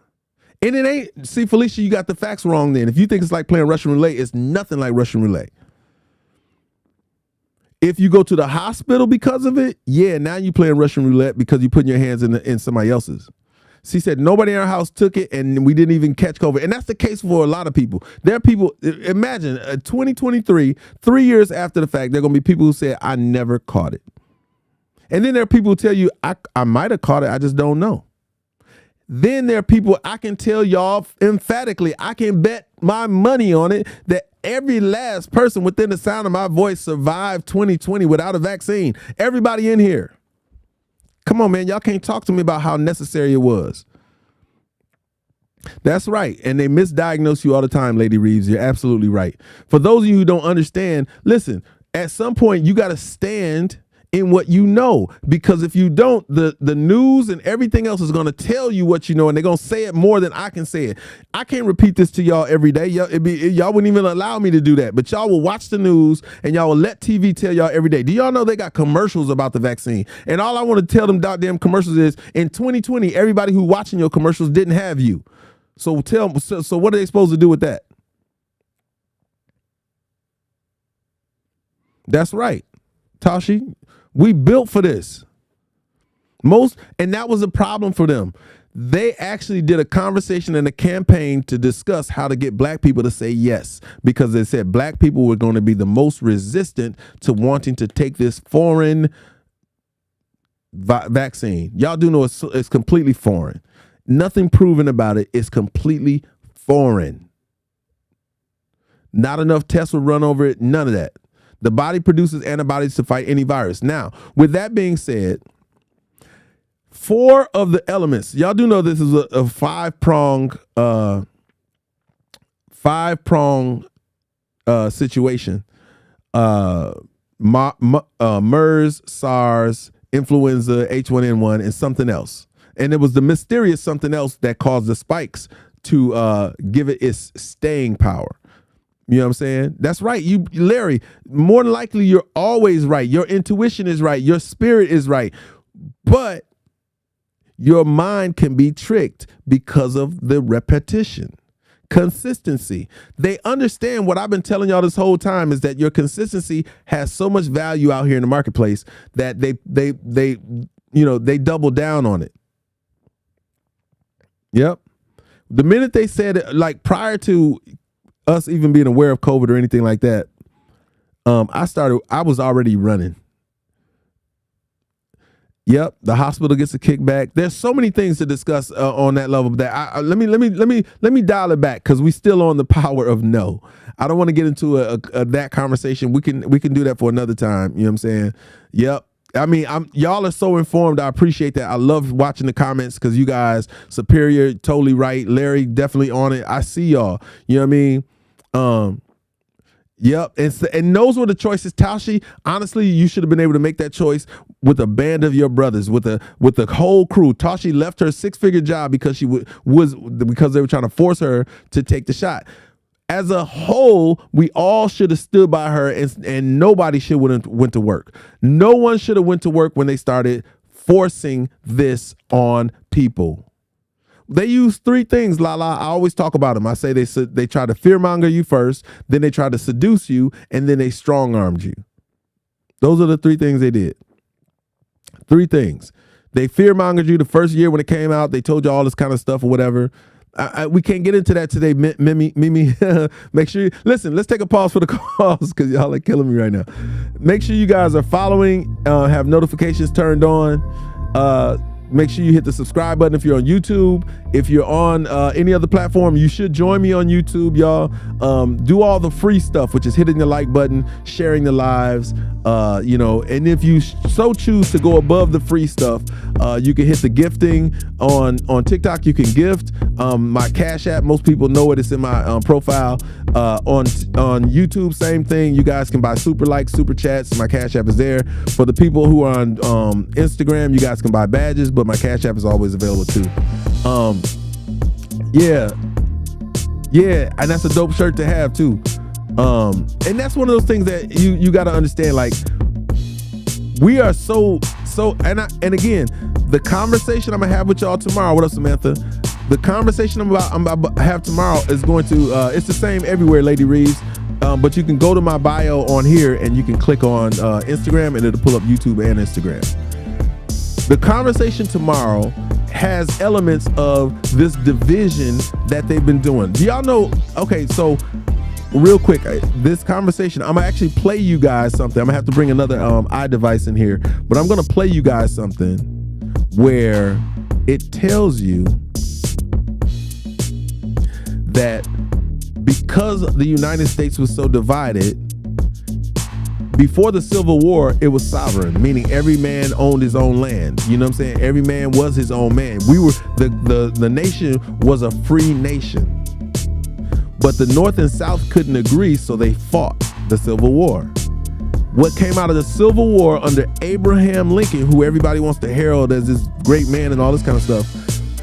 And it ain't, see, Felicia, you got the facts wrong then. If you think it's like playing Russian roulette, it's nothing like Russian roulette. If you go to the hospital because of it, yeah, now you playing Russian roulette because you putting your hands in somebody else's. She said nobody in our house took it and we didn't even catch COVID. And that's the case for a lot of people. There are people, imagine 2023, 3 years after the fact, there are going to be people who say, I never caught it. And then there are people who tell you, I might have caught it, I just don't know. Then there are people, I can tell y'all emphatically, I can bet my money on it, that every last person within the sound of my voice survived 2020 without a vaccine. Everybody in here. Come on, man. Y'all can't talk to me about how necessary it was. That's right. And they misdiagnose you all the time, Lady Reeves. You're absolutely right. For those of you who don't understand, listen, at some point you got to stand in what you know, because if you don't, the news and everything else is going to tell you what you know, and they're going to say it more than I can say it. I can't repeat this to y'all every day. Y'all wouldn't even allow me to do that, but y'all will watch the news and y'all will let TV tell y'all every day. Do y'all know they got commercials about the vaccine? And all I want to tell them goddamn commercials is, in 2020, everybody who watching your commercials didn't have you. So what are they supposed to do with that? That's right, Tashi. We built for this. And that was a problem for them. They actually did a conversation and a campaign to discuss how to get black people to say yes, because they said black people were going to be the most resistant to wanting to take this foreign vaccine. Y'all do know it's completely foreign. Nothing proven about it. It's completely foreign. Not enough tests will run over it. None of that. The body produces antibodies to fight any virus. Now, with that being said, 4 of the elements, y'all do know this is a five-prong situation. MERS, SARS, influenza, H1N1, and something else. And it was the mysterious something else that caused the spikes to give it its staying power. You know what I'm saying? That's right. Larry, more than likely, you're always right. Your intuition is right. Your spirit is right. But your mind can be tricked because of the repetition. Consistency. They understand what I've been telling y'all this whole time is that your consistency has so much value out here in the marketplace that they double down on it. Yep. The minute they said it, like prior to us even being aware of COVID or anything like that, I was already running. Yep, the hospital gets a kickback. There's so many things to discuss on that level. That let me dial it back because we still on the power of no. I don't want to get into that conversation. We can do that for another time. You know what I'm saying? Yep. I mean, y'all are so informed. I appreciate that. I love watching the comments because you guys, Superior, totally right. Larry, definitely on it. I see y'all. You know what I mean? Yep, and those were the choices. Tashi, honestly, you should have been able to make that choice with a band of your brothers, with the whole crew. Tashi left her 6-figure job because because they were trying to force her to take the shot. As a whole, we all should have stood by her, and nobody should have went to work. No one should have went to work when they started forcing this on people. They use 3 things, Lala. I always talk about them. I say they try to fearmonger you first, then they try to seduce you, and then they strong-armed you. Those are the 3 things they did. 3 things. They fearmongered you the first year when it came out. They told you all this kind of stuff or whatever. We can't get into that today, Mimi. Make sure listen, let's take a pause for the calls because y'all are killing me right now. Make sure you guys are following, have notifications turned on. Make sure you hit the subscribe button if you're on YouTube. If you're on any other platform, you should join me on YouTube, y'all. Do all the free stuff, which is hitting the like button, sharing the lives, and if you so choose to go above the free stuff, you can hit the gifting on TikTok. You can gift. My Cash App, most people know it. It's in my profile. On YouTube, same thing. You guys can buy super likes, super chats. My Cash App is there. For the people who are on Instagram, you guys can buy badges, but my Cash App is always available too. Yeah, and that's a dope shirt to have too. And that's one of those things that you got to understand. Like, we are so and again, the conversation I'm gonna have with y'all tomorrow. What up, Samantha? The conversation I'm about to have tomorrow is going to it's the same everywhere, Lady Reeves. But you can go to my bio on here and you can click on Instagram and it'll pull up YouTube and Instagram. The conversation tomorrow has elements of this division that they've been doing. Do y'all know? Okay, so real quick, this conversation, I'm gonna actually play you guys something. I'm gonna have to bring another iDevice in here, but I'm gonna play you guys something where it tells you that because the United States was so divided, before the Civil War, it was sovereign, meaning every man owned his own land. You know what I'm saying? Every man was his own man. We were the nation was a free nation. But the North and South couldn't agree, so they fought the Civil War. What came out of the Civil War under Abraham Lincoln, who everybody wants to herald as this great man and all this kind of stuff,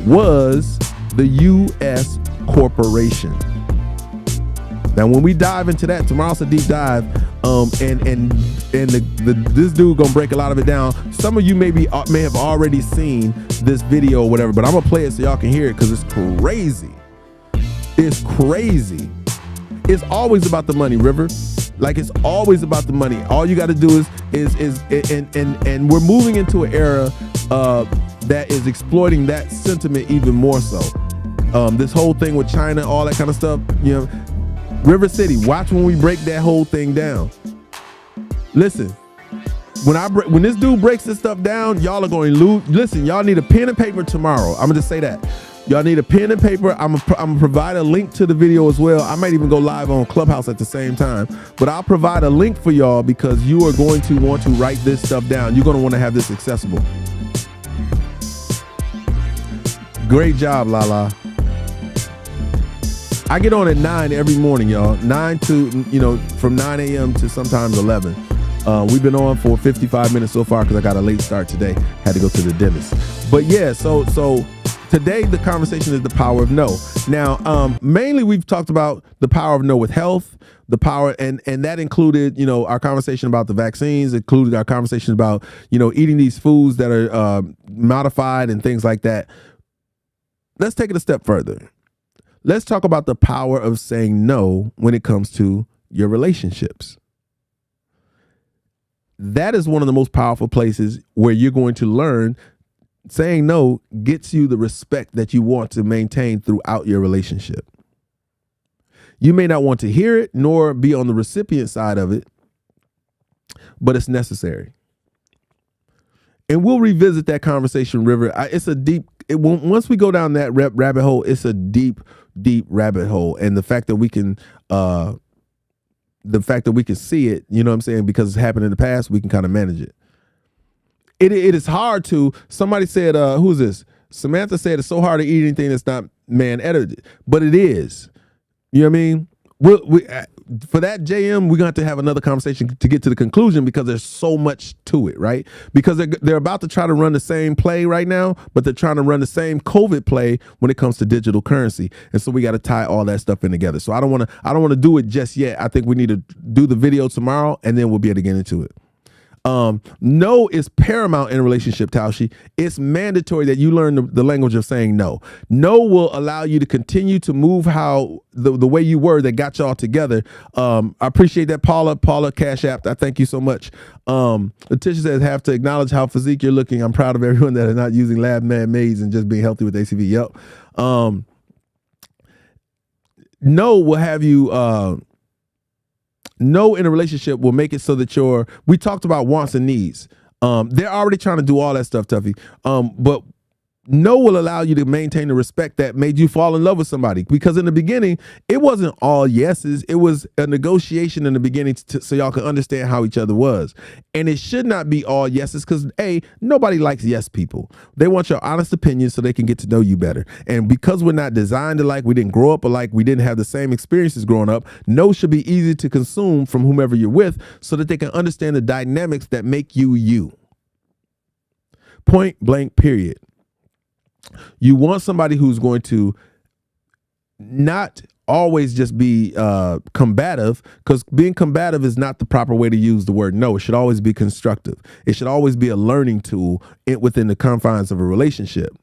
was the U.S. corporation. Now, when we dive into that, tomorrow's a deep dive, and this dude gonna break a lot of it down. Some of you may have already seen this video or whatever, but I'm gonna play it so y'all can hear it because it's crazy. It's crazy. It's always about the money, River. Like, it's always about the money. All you got to do is and we're moving into an era that is exploiting that sentiment even more so. This whole thing with China, all that kind of stuff, River City, watch when we break that whole thing down. Listen, when this dude breaks this stuff down, y'all are going to lose. Listen, y'all need a pen and paper tomorrow. I'm going to just say that. Y'all need a pen and paper. I'm gonna provide a link to the video as well. I might even go live on Clubhouse at the same time. But I'll provide a link for y'all because you are going to want to write this stuff down. You're going to want to have this accessible. Great job, Lala. I get on at 9 every morning, y'all. 9 to, from 9 a.m. to sometimes 11. We've been on for 55 minutes so far because I got a late start today. Had to go to the dentist. But yeah, so today the conversation is the power of no. Now, mainly we've talked about the power of no with health, the power, and that included, our conversation about the vaccines, included our conversation about, eating these foods that are modified and things like that. Let's take it a step further. Let's talk about the power of saying no when it comes to your relationships. That is one of the most powerful places where you're going to learn saying no gets you the respect that you want to maintain throughout your relationship. You may not want to hear it nor be on the recipient side of it, but it's necessary. And we'll revisit that conversation, River. Once we go down that rabbit hole, it's a deep, deep rabbit hole. And the fact that we can see it, you know what I'm saying, because it's happened in the past, we can kind of manage it. It is hard to, somebody said, who is this? Samantha said it's so hard to eat anything that's not man edited, but it is. You know what I mean? For that, JM, we're going to have another conversation to get to the conclusion because there's so much to it, right? Because they're about to try to run the same play right now, but they're trying to run the same COVID play when it comes to digital currency. And so we got to tie all that stuff in together. So I don't want to do it just yet. I think we need to do the video tomorrow and then we'll be able to get into it. No is paramount in a relationship, Taushi. It's mandatory that you learn the language of saying no. No will allow you to continue to move how the way you were that got y'all together. I appreciate that, Paula Cash App. I thank you so much. Letitia says, have to acknowledge how physique you're looking. I'm proud of everyone that is not using lab man maids and just being healthy with ACV. Yep. No will have you no in a relationship will make it so that we talked about wants and needs. They're already trying to do all that stuff, Tuffy. But no will allow you to maintain the respect that made you fall in love with somebody. Because in the beginning, it wasn't all yeses. It was a negotiation in the beginning so y'all could understand how each other was. And it should not be all yeses because, A, nobody likes yes people. They want your honest opinion so they can get to know you better. And because we're not designed alike, we didn't grow up alike, we didn't have the same experiences growing up, no should be easy to consume from whomever you're with so that they can understand the dynamics that make you you. Point blank, period. You want somebody who's going to not always just be combative, because being combative is not the proper way to use the word no. It should always be constructive. It should always be a learning tool within the confines of a relationship.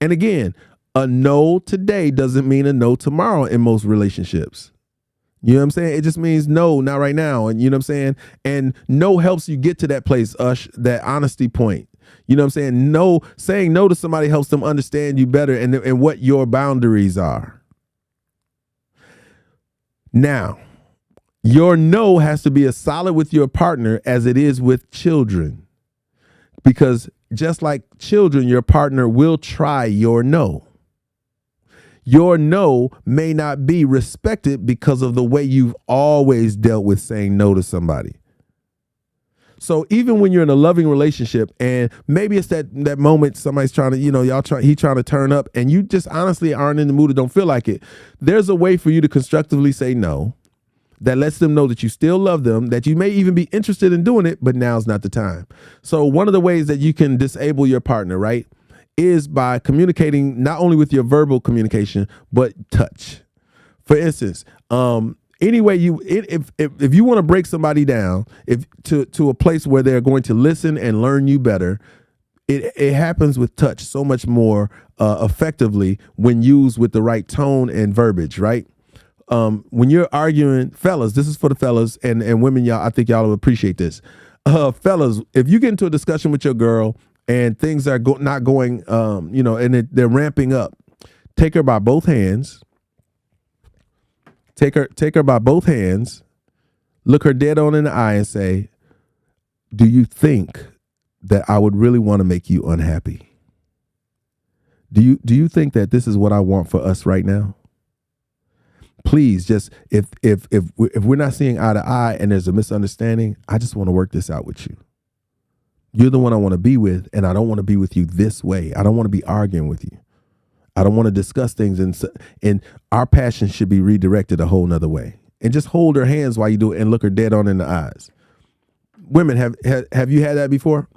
And again, a no today doesn't mean a no tomorrow in most relationships. You know what I'm saying? It just means no, not right now. And you know what I'm saying? And no helps you get to that place, that honesty point. You know what I'm saying? No, saying no to somebody helps them understand you better and what your boundaries are. Now, your no has to be as solid with your partner as it is with children. Because just like children, your partner will try your no. Your no may not be respected because of the way you've always dealt with saying no to somebody. So even when you're in a loving relationship and maybe it's that moment somebody's trying to, he's trying to turn up and you just honestly aren't in the mood or don't feel like it, there's a way for you to constructively say no that lets them know that you still love them, that you may even be interested in doing it, but now's not the time. So one of the ways that you can disable your partner, right, is by communicating not only with your verbal communication, but touch. For instance, anyway, if you want to break somebody down, to a place where they're going to listen and learn you better, it happens with touch so much more effectively when used with the right tone and verbiage, right? When you're arguing, fellas, this is for the fellas and women, y'all, I think y'all will appreciate this. Fellas, if you get into a discussion with your girl and things are not going, and they're ramping up, take her by both hands. Take her by both hands, look her dead on in the eye and say, do you think that I would really want to make you unhappy? Do you think that this is what I want for us right now? Please, just if we're not seeing eye to eye and there's a misunderstanding, I just want to work this out with you. You're the one I want to be with, and I don't want to be with you this way. I don't want to be arguing with you. I don't want to discuss things, and our passion should be redirected a whole nother way. And just hold her hands while you do it and look her dead on in the eyes. Women, have you had that before?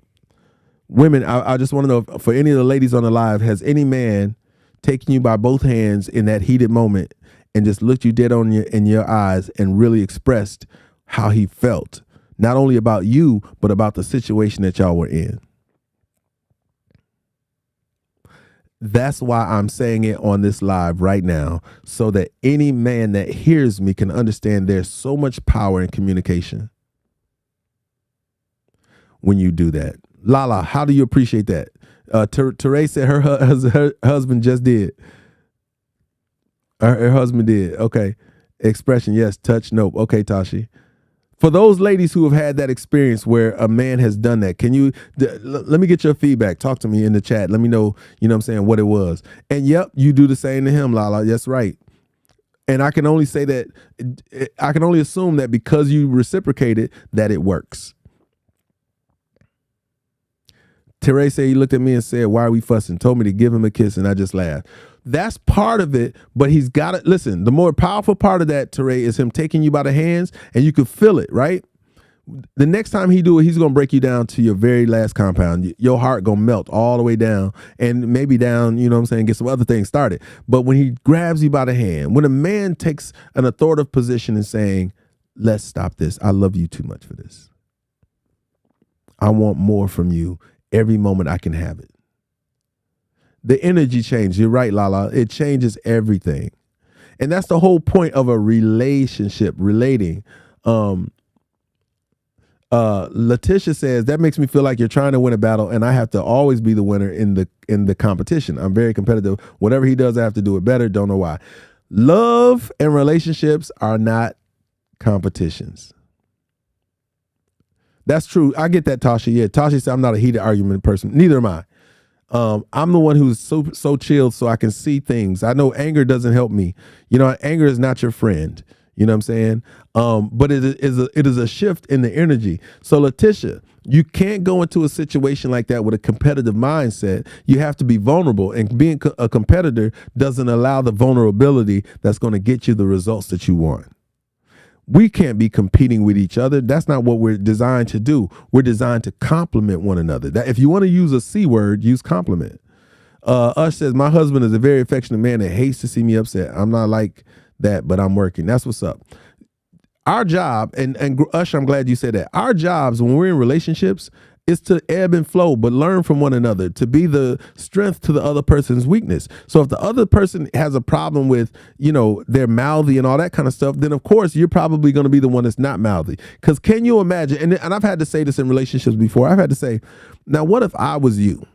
Women, I just want to know, for any of the ladies on the live, has any man taken you by both hands in that heated moment and just looked you dead on in your eyes and really expressed how he felt, not only about you, but about the situation that y'all were in? That's why I'm saying it on this live right now, so that any man that hears me can understand there's so much power in communication when you do that. Lala, how do you appreciate that? Teray said her husband just did. Her husband did. Okay. Expression, yes. Touch, nope. Okay, Tashi. For those ladies who have had that experience where a man has done that, can you, let me get your feedback. Talk to me in the chat. Let me know, what I'm saying, what it was. And yep, you do the same to him, Lala. That's right. And I can only say that, I can only assume that because you reciprocated, that it works. Teray said he looked at me and said, why are we fussing? Told me to give him a kiss, and I just laughed. That's part of it, but he's got to, listen, the more powerful part of that, Teray, is him taking you by the hands, and you can feel it, right? The next time he do it, he's going to break you down to your very last compound. Your heart going to melt all the way down, and maybe down, get some other things started. But when he grabs you by the hand, when a man takes an authoritative position and saying, let's stop this. I love you too much for this. I want more from you every moment I can have it. The energy changes. You're right, Lala. It changes everything. And that's the whole point of a relationship, relating. Letitia says, that makes me feel like you're trying to win a battle and I have to always be the winner in the competition. I'm very competitive. Whatever he does, I have to do it better. Don't know why. Love and relationships are not competitions. That's true. I get that, Tasha. Yeah, Tasha said I'm not a heated argument person. Neither am I. I'm the one who's so chilled so I can see things. I know anger doesn't help me. Anger is not your friend. You know what I'm saying? But it is a shift in the energy. So Letitia, you can't go into a situation like that with a competitive mindset. You have to be vulnerable, and being a competitor doesn't allow the vulnerability that's going to get you the results that you want. We can't be competing with each other. That's not what we're designed to do. We're designed to complement one another. That if you want to use a C word, use compliment. Ush says, my husband is a very affectionate man that hates to see me upset. I'm not like that, but I'm working. That's what's up. Our job, and Ush, I'm glad you said that. Our jobs when we're in relationships is to ebb and flow, but learn from one another, to be the strength to the other person's weakness. So if the other person has a problem with, they're mouthy and all that kind of stuff, then of course you're probably going to be the one that's not mouthy. Because can you imagine, and I've had to say this in relationships before, I've had to say, now what if I was you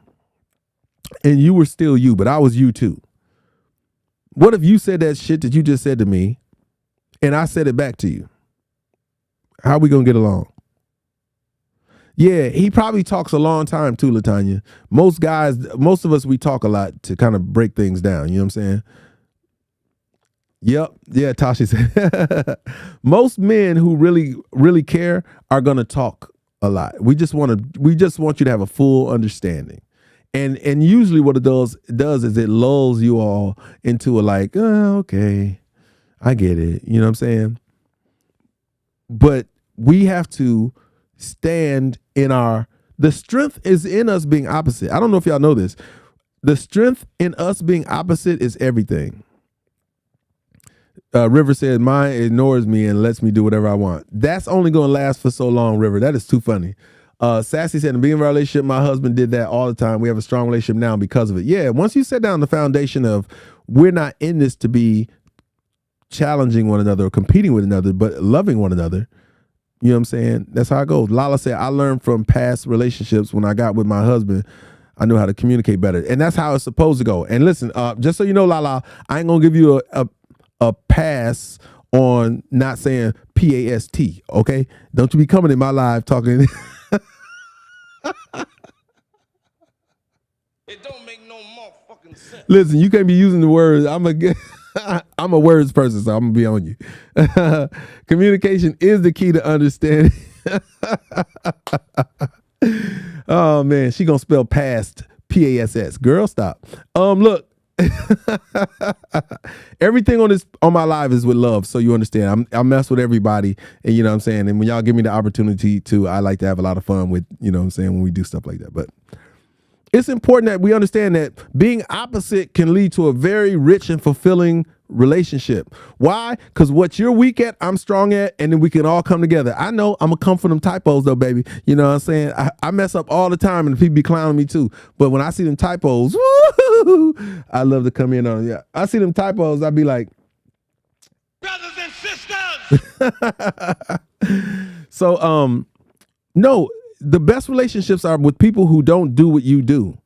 and you were still you, but I was you too? What if you said that shit that you just said to me and I said it back to you? How are we going to get along? Yeah, he probably talks a long time too, Latanya. Most of us, we talk a lot to kind of break things down. You know what I'm saying? Yep. Yeah, Tashi said. Most men who really, really care are going to talk a lot. We just want you to have a full understanding. And usually what it does is it lulls you all into a like, oh, okay, I get it. You know what I'm saying? But we have to stand in the strength is in us being opposite. I don't know if y'all know this. The strength in us being opposite is everything. River said, mine ignores me and lets me do whatever I want. That's only going to last for so long, River. That is too funny. Sassy said, in being in a relationship, my husband did that all the time. We have a strong relationship now because of it. Yeah, once you set down the foundation of we're not in this to be challenging one another or competing with another, but loving one another, You know what I'm saying? That's how it goes. Lala said, I learned from past relationships when I got with my husband. I knew how to communicate better. And that's how it's supposed to go. And listen, just so you know, Lala, I ain't going to give you a pass on not saying P-A-S-T, okay? Don't you be coming in my live talking. It don't make no motherfucking sense. Listen, you can't be using the words. I'm a words person, so I'm going to be on you. Communication is the key to understanding. Oh, man, she going to spell past P-A-S-S. Girl, stop. Look. Everything on my live is with love, so you understand. I mess with everybody, and you know what I'm saying. And when y'all give me the opportunity to, I like to have a lot of fun with, you know what I'm saying, when we do stuff like that. But it's important that we understand that being opposite can lead to a very rich and fulfilling relationship. Why? Because what you're weak at, I'm strong at, and then we can all come together. I know I'm gonna come for them typos though, baby. You know what I'm saying? I mess up all the time, and people be clowning me too. But when I see them typos, woo, I love to come in on them. Yeah, I see them typos, I be like, brothers and sisters. So, no, the best relationships are with people who don't do what you do.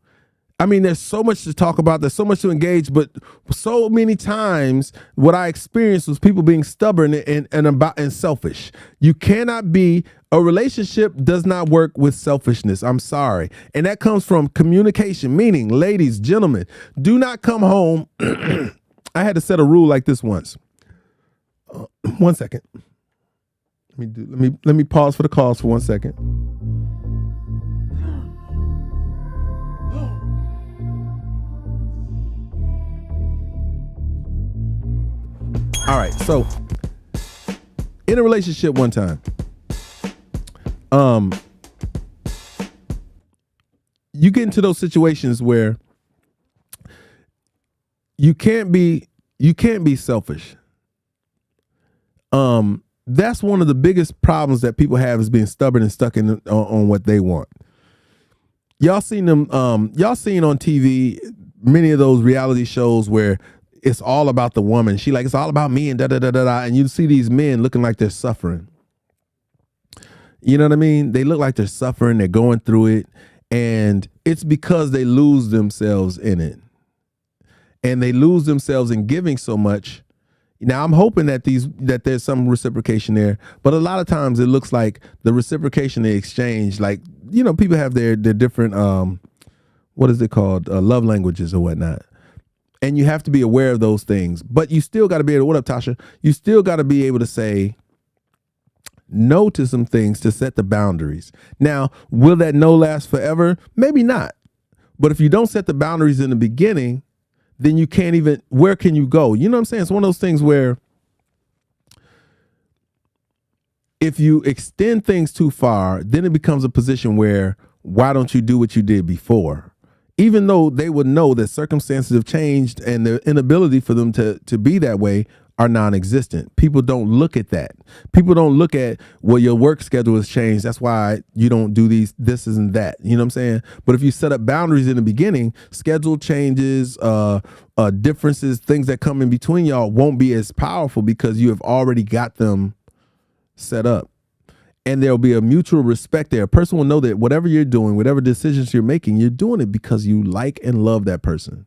I mean, there's so much to talk about. There's so much to engage, but so many times what I experienced was people being stubborn and selfish. You cannot be, a relationship does not work with selfishness. I'm sorry. And that comes from communication, meaning, ladies, gentlemen, do not come home. I had to set a rule like this once. 1 second. Let me pause for the calls for 1 second. All right, so in a relationship one time, you get into those situations where you can't be selfish. That's one of the biggest problems that people have, is being stubborn and stuck on what they want. Y'all seen them, y'all seen on TV many of those reality shows where it's all about the woman. She like, it's all about me and da da da da da. And you see these men looking like they're suffering. You know what I mean? They look like they're suffering. They're going through it. And it's because they lose themselves in it. And they lose themselves in giving so much. Now, I'm hoping that there's some reciprocation there. But a lot of times it looks like the reciprocation, they exchange, like, you know, people have their different, what is it called? Love languages or whatnot. And you have to be aware of those things. But you still got to be able to, what up, Tasha? You still got to be able to say no to some things to set the boundaries. Now, will that no last forever? Maybe not. But if you don't set the boundaries in the beginning, then you can't even, where can you go? You know what I'm saying? It's one of those things where if you extend things too far, then it becomes a position where, why don't you do what you did before? Even though they would know that circumstances have changed and the inability for them to be that way are non-existent. People don't look at that. People don't look at, well, your work schedule has changed. That's why you don't do this isn't that. You know what I'm saying? But if you set up boundaries in the beginning, schedule changes, differences, things that come in between y'all won't be as powerful because you have already got them set up. And there'll be a mutual respect there. A person will know that whatever you're doing, whatever decisions you're making, you're doing it because you like and love that person.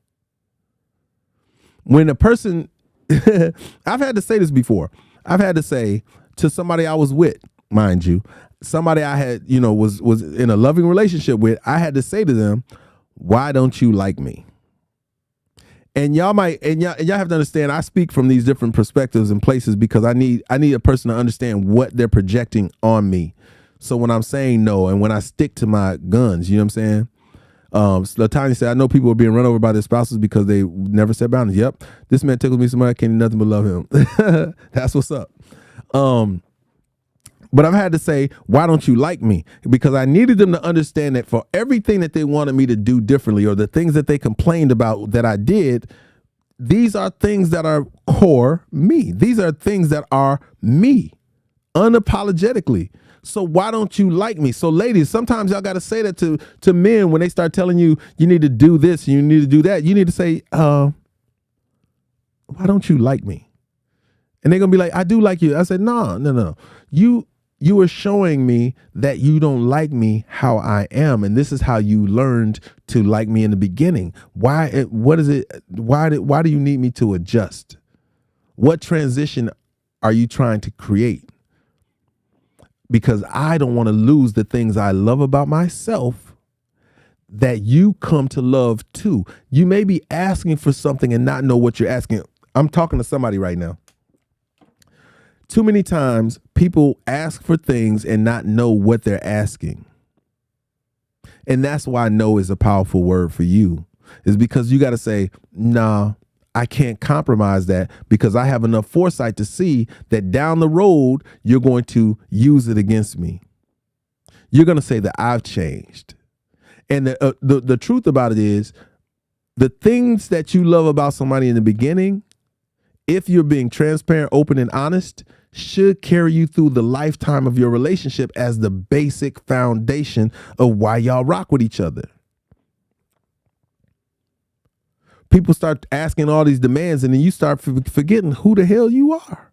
When a person, I've had to say this before. I've had to say to somebody I was with, mind you, somebody I had, you know, was in a loving relationship with, I had to say to them, why don't you like me? And y'all have to understand, I speak from these different perspectives and places because I need a person to understand what they're projecting on me. So when I'm saying no and when I stick to my guns, you know what I'm saying? Latanya said, I know people are being run over by their spouses because they never set boundaries. Yep. This man tickles me so much, I can't do nothing but love him. That's what's up. But I've had to say, why don't you like me? Because I needed them to understand that for everything that they wanted me to do differently, or the things that they complained about that I did, these are things that are core me. These are things that are me, unapologetically. So why don't you like me? So ladies, sometimes y'all got to say that to men when they start telling you, you need to do this, and you need to do that. You need to say, why don't you like me? And they're going to be like, I do like you. I said, no. you are showing me that you don't like me how I am, and this is how you learned to like me in the beginning. Why? What is it? Why do you need me to adjust? What transition are you trying to create? Because I don't want to lose the things I love about myself that you come to love too. You may be asking for something and not know what you're asking. I'm talking to somebody right now. Too many times people ask for things and not know what they're asking. And that's why no is a powerful word for you, is because you got to say, nah, I can't compromise that, because I have enough foresight to see that down the road, you're going to use it against me. You're going to say that I've changed. And the truth about it is, the things that you love about somebody in the beginning, if you're being transparent, open, and honest, should carry you through the lifetime of your relationship as the basic foundation of why y'all rock with each other. People start asking all these demands, and then you start forgetting who the hell you are.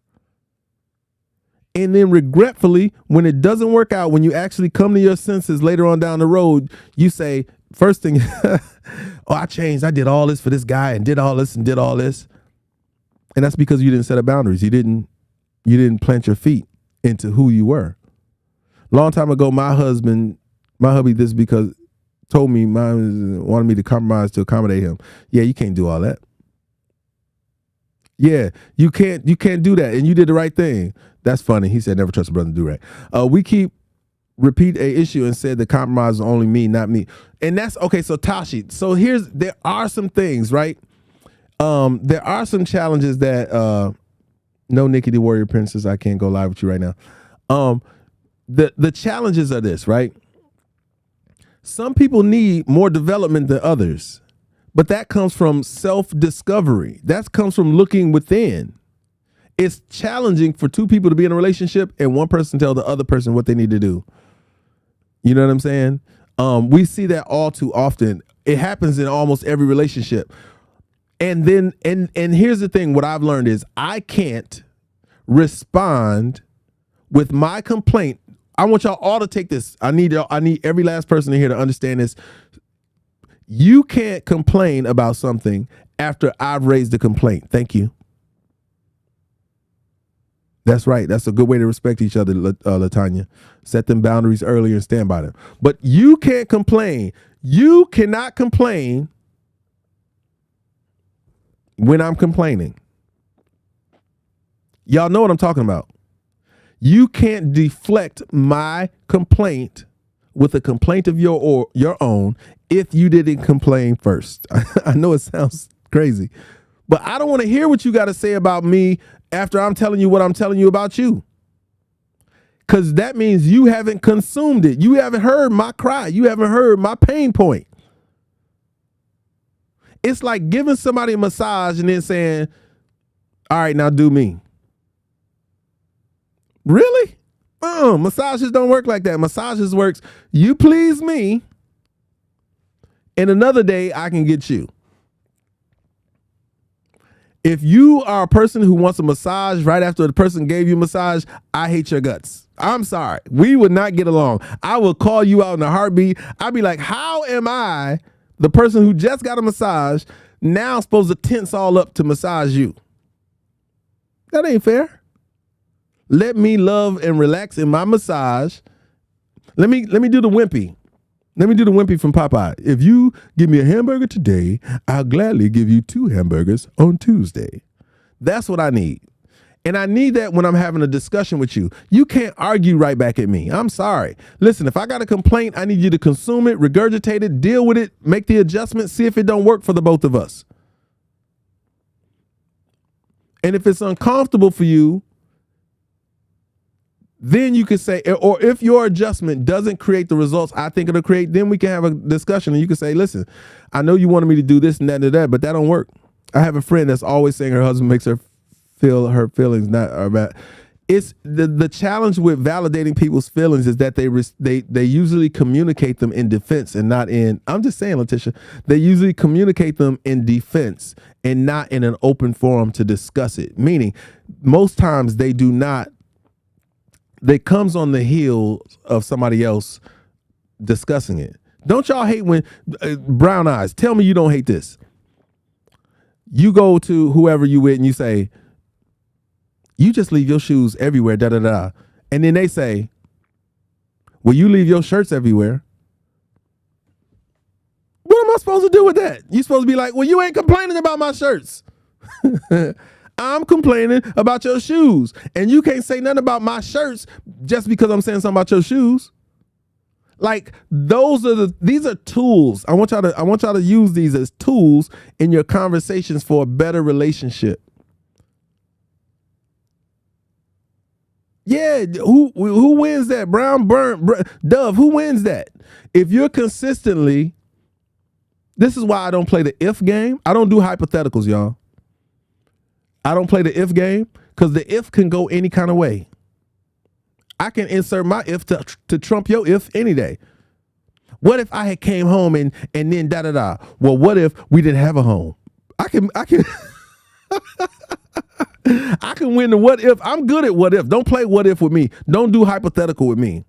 And then regretfully, when it doesn't work out, when you actually come to your senses later on down the road, you say, first thing, oh, I changed. I did all this for this guy and did all this and did all this. And that's because you didn't set up boundaries. You didn't plant your feet into who you were. Long time ago, my hubby, this because told me, wanted me to compromise to accommodate him. Yeah, you can't do all that. Yeah, you can't do that. And you did the right thing. That's funny. He said, never trust a brother to do right. We keep repeat a issue and said the compromise is only me, not me. And that's okay. So Tashi, there are some things, right? There are some challenges that, no, Nikki the Warrior Princess, I can't go live with you right now. The challenges are this, right? Some people need more development than others, but that comes from self-discovery. That comes from looking within. It's challenging for two people to be in a relationship and one person tell the other person what they need to do. You know what I'm saying? We see that all too often. It happens in almost every relationship. And then, and here's the thing, what I've learned is I can't respond with my complaint. I want y'all all to take this. I need every last person in here to understand this. You can't complain about something after I've raised a complaint. Thank you. That's right. That's a good way to respect each other, LaTanya. Set them boundaries earlier and stand by them. But you can't complain. You cannot complain when I'm complaining. Y'all know what I'm talking about. You can't deflect my complaint with a complaint of your own if you didn't complain first. I know it sounds crazy, but I don't want to hear what you got to say about me after I'm telling you what I'm telling you about you. Because that means you haven't consumed it. You haven't heard my cry. You haven't heard my pain point. It's like giving somebody a massage and then saying, all right, now do me. Really? Massages don't work like that. Massages works, you please me, and another day I can get you. If you are a person who wants a massage right after the person gave you a massage, I hate your guts. I'm sorry. We would not get along. I will call you out in a heartbeat. I'd be like, how am I, the person who just got a massage, now supposed to tense all up to massage you? That ain't fair. Let me love and relax in my massage. Let me do the wimpy. Let me do the wimpy from Popeye. If you give me a hamburger today, I'll gladly give you 2 hamburgers on Tuesday. That's what I need. And I need that when I'm having a discussion with you. You can't argue right back at me. I'm sorry. Listen, if I got a complaint, I need you to consume it, regurgitate it, deal with it, make the adjustment, see if it don't work for the both of us. And if it's uncomfortable for you, then you could say, or if your adjustment doesn't create the results I think it'll create, then we can have a discussion and you can say, listen, I know you wanted me to do this and that, but that don't work. I have a friend that's always saying her husband makes her feel her feelings not are bad. It's the challenge with validating people's feelings is that they usually communicate them in defense and not in, I'm just saying, Letitia, they usually communicate them in defense and not in an open forum to discuss it. Meaning most times they do not that comes on the heels of somebody else discussing it. Don't y'all hate when brown eyes? Tell me you don't hate this. You go to whoever you with and you say, you just leave your shoes everywhere, da da da. And then they say, well, you leave your shirts everywhere. What am I supposed to do with that? You're supposed to be like, well, you ain't complaining about my shirts. I'm complaining about your shoes. And you can't say nothing about my shirts just because I'm saying something about your shoes. Like these are tools. I want y'all to use these as tools in your conversations for a better relationship. Yeah, who wins that? Dove, who wins that? If you're consistently, this is why I don't play the if game. I don't do hypotheticals, y'all. I don't play the if game because the if can go any kind of way. I can insert my if to trump your if any day. What if I had came home and then da da da? Well, what if we didn't have a home? I can I can win the what if. I'm good at what if. Don't play what if with me. Don't do hypothetical with me.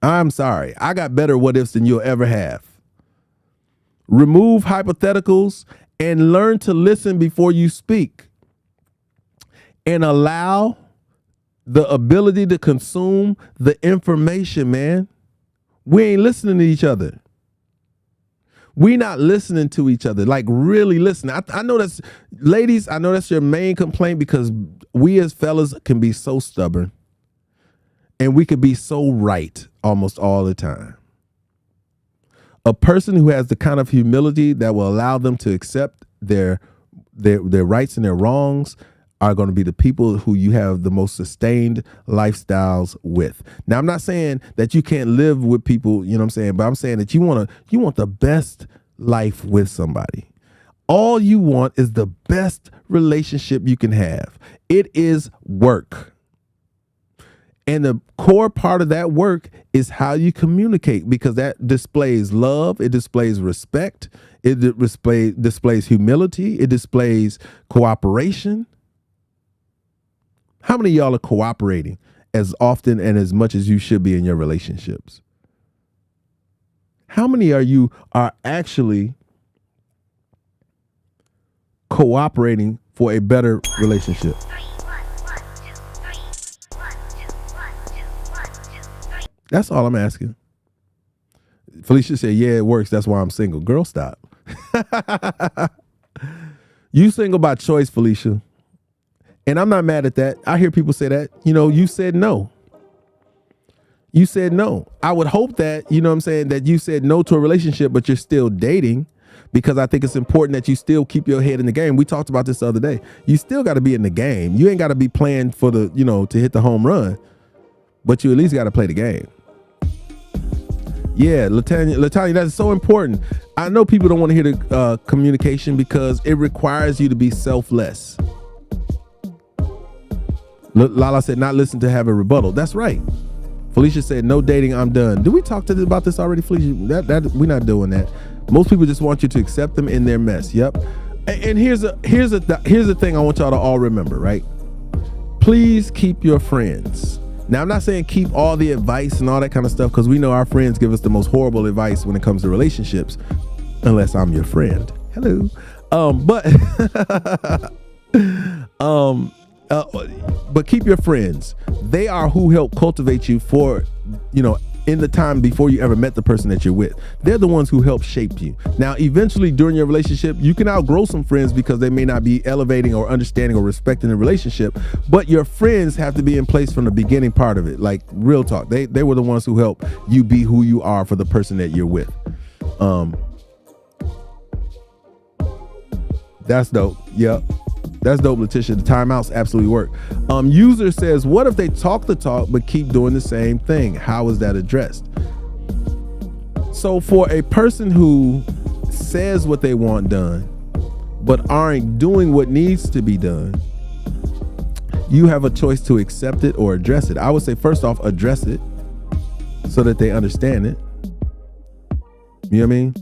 I'm sorry. I got better what ifs than you'll ever have. Remove hypotheticals and learn to listen before you speak. And allow the ability to consume the information, man. We ain't listening to each other. We not listening to each other, like really listening. I know that's, ladies, I know that's your main complaint because we as fellas can be so stubborn and we could be so right almost all the time. A person who has the kind of humility that will allow them to accept their rights and their wrongs are going to be the people who you have the most sustained lifestyles with. Now, I'm not saying that you can't live with people, you know what I'm saying, but I'm saying that you want the best life with somebody. All you want is the best relationship you can have. It is work. And the core part of that work is how you communicate, because that displays love, it displays respect, it displays humility, it displays cooperation. How many of y'all are cooperating as often and as much as you should be in your relationships? How many of you are actually cooperating for a better relationship? That's all I'm asking. Felicia said, yeah, it works. That's why I'm single. Girl, stop. You single by choice, Felicia. And I'm not mad at that. I hear people say that. You know, you said no. You said no. I would hope that, you know what I'm saying, that you said no to a relationship, but you're still dating, because I think it's important that you still keep your head in the game. We talked about this the other day. You still got to be in the game. You ain't got to be playing for the, you know, to hit the home run, but you at least got to play the game. Yeah, Latanya, that's so important. I know people don't want to hear the communication because it requires you to be selfless. Lala said, not listen to have a rebuttal. That's right. Felicia said, no dating, I'm done. Did we talk about this already, Felicia? That we're not doing that. Most people just want you to accept them in their mess. Yep. And here's the thing I want y'all to all remember, right? Please keep your friends. Now, I'm not saying keep all the advice and all that kind of stuff, because we know our friends give us the most horrible advice when it comes to relationships, unless I'm your friend. Hello. But keep your friends. They are who help cultivate you for, you know, in the time before you ever met the person that you're with. They're the ones who help shape you. Now, eventually during your relationship, you can outgrow some friends because they may not be elevating or understanding or respecting the relationship, but your friends have to be in place from the beginning part of it. Like, real talk. They were the ones who help you be who you are for the person that you're with. That's dope. Yep. That's dope, Letitia. The timeouts absolutely work. User says, what if they talk the talk but keep doing the same thing? How is that addressed? So for a person who says what they want done but aren't doing what needs to be done, you have a choice to accept it or address it. I would say, first off, address it so that they understand it. You know what I mean?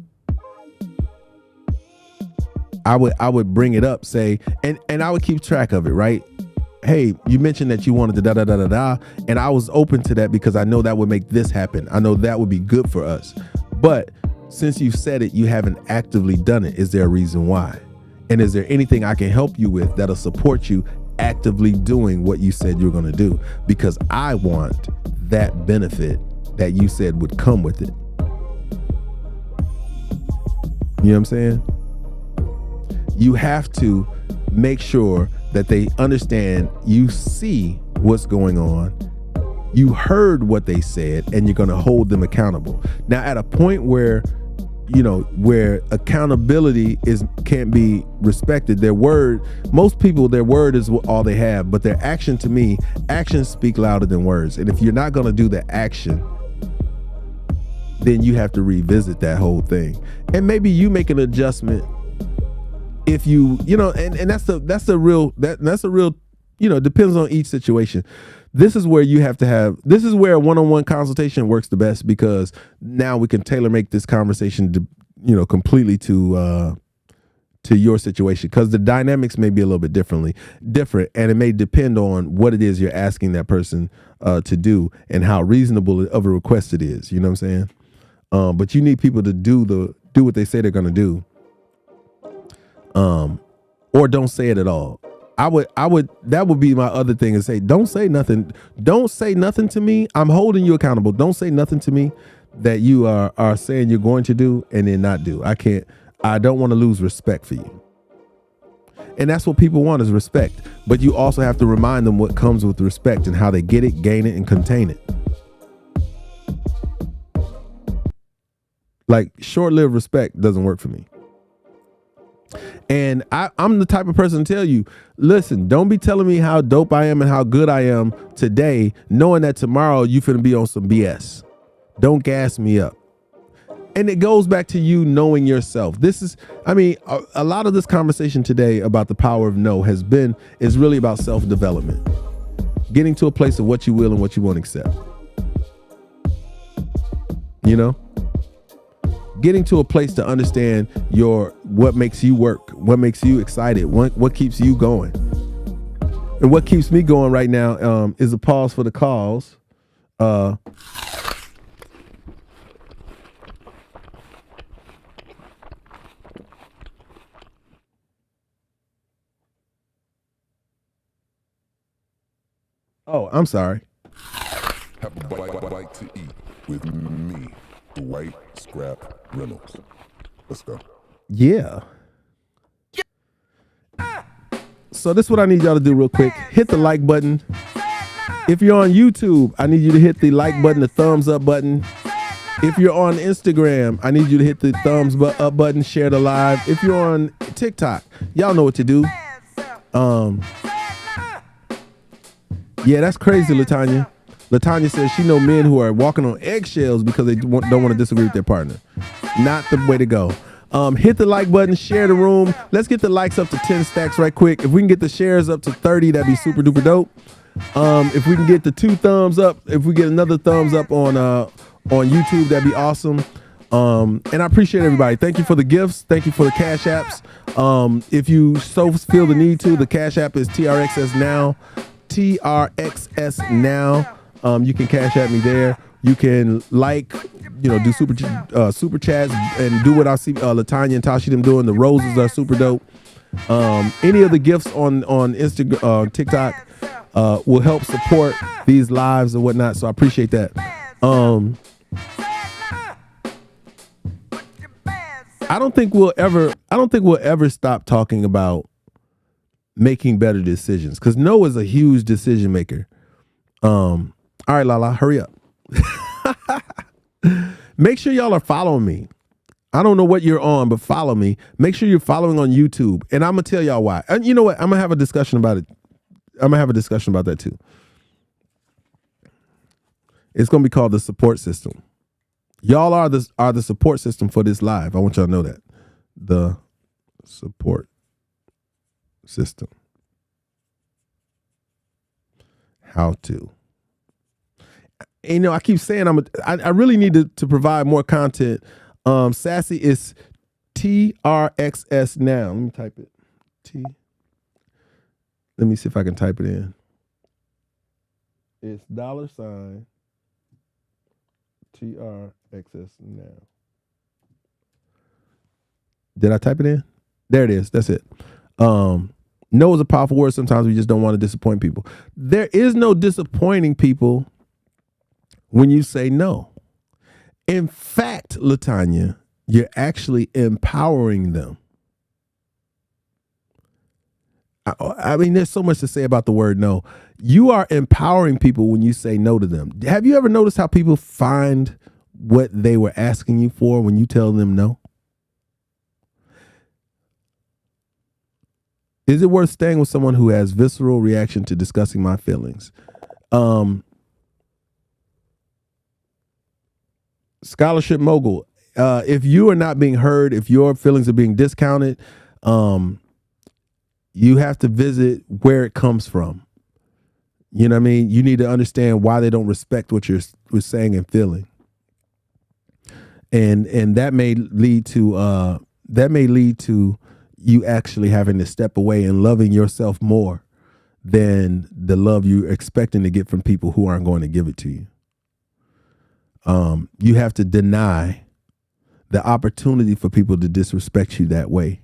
I would bring it up, say, and I would keep track of it, right? hey, you mentioned that you wanted to da da da da da, and I was open to that because I know that would make this happen. I know that would be good for us. But since you've said it, you haven't actively done it. Is there a reason why? And is there anything I can help you with that'll support you actively doing what you said you're going to do? Because I want that benefit that you said would come with it. You know what I'm saying? You have to make sure that they understand you see what's going on. You heard what they said, and you're going to hold them accountable. Now, at a point where, you know, where accountability can't be respected, most people, their word is all they have, but their action, to me, actions speak louder than words. And if you're not going to do the action, then you have to revisit that whole thing. And maybe you make an adjustment if you know, and that's a real, you know, depends on each situation. This is where this is where a one-on-one consultation works the best, because now we can tailor make this conversation to, you know, completely to your situation, because the dynamics may be a little bit different, and it may depend on what it is you're asking that person to do and how reasonable of a request it is. You know what I'm saying? But you need people to do what they say they're going to do, or don't say it at all. That would be my other thing, is say, don't say nothing. Don't say nothing to me. I'm holding you accountable. Don't say nothing to me that you are saying you're going to do and then not do. I don't want to lose respect for you. And that's what people want, is respect. But you also have to remind them what comes with respect and how they get it, gain it, and contain it. Like, short-lived respect doesn't work for me. And I'm the type of person to tell you, listen, don't be telling me how dope I am and how good I am today, knowing that tomorrow you finna be on some BS. Don't gas me up. And it goes back to you knowing yourself. A lot of this conversation today about the power of no is really about self-development. Getting to a place of what you will and what you won't accept. You know? Getting to a place to understand what makes you work, what makes you excited, what keeps you going. And what keeps me going right now is a pause for the cause. Oh, I'm sorry. Have a bite to eat with me, Dwight Scrap Reynolds. Let's go. Yeah. So this is what I need y'all to do real quick. Hit the like button. If you're on YouTube, I need you to hit the like button, the thumbs up button. If you're on Instagram, I need you to hit the thumbs up button, share the live. If you're on TikTok, y'all know what to do. Yeah, that's crazy, LaTanya. LaTanya says she know men who are walking on eggshells because they don't want to disagree with their partner. Not the way to go. Hit the like button, share the room. Let's get the likes up to 10 stacks right quick. If we can get the shares up to 30, that'd be super duper dope. If we can get the 2 thumbs up, if we get another thumbs up on YouTube, that'd be awesome. And I appreciate everybody. Thank you for the gifts. Thank you for the cash apps. If you so feel the need to, the cash app is TRXS Now. TRXS Now. You can cash at me there. You can do super chats and do what I see LaTanya and Tashi them doing. The roses are super dope. Any of the gifts on Instagram, TikTok will help support these lives and whatnot. So I appreciate that. I don't think we'll ever stop talking about making better decisions, because Noah is a huge decision maker. All right, Lala, hurry up. Make sure y'all are following me. I don't know what you're on, but follow me. Make sure you're following on YouTube, and I'm gonna tell y'all why. And you know what? I'm gonna have a discussion about it. I'm gonna have a discussion about that too. It's gonna be called the support system. Y'all are the support system for this live. I want y'all to know that. The support system. How to. And, you know, I keep saying I really need to provide more content. Sassy is TRXS Now. Let me type it. Let me see if I can type it in. It's $TRXS now. Did I type it in? There it is. That's it. No is a powerful word. Sometimes we just don't want to disappoint people. There is no disappointing people when you say no. In fact, LaTanya, you're actually empowering them. I mean, there's so much to say about the word no. You are empowering people when you say no to them. Have you ever noticed how people find what they were asking you for when you tell them no? Is it worth staying with someone who has visceral reaction to discussing my feelings? Scholarship mogul. If you are not being heard, if your feelings are being discounted, you have to visit where it comes from. You know what I mean? You need to understand why they don't respect what you're saying and feeling. And that may lead to you actually having to step away and loving yourself more than the love you're expecting to get from people who aren't going to give it to you. You have to deny the opportunity for people to disrespect you that way.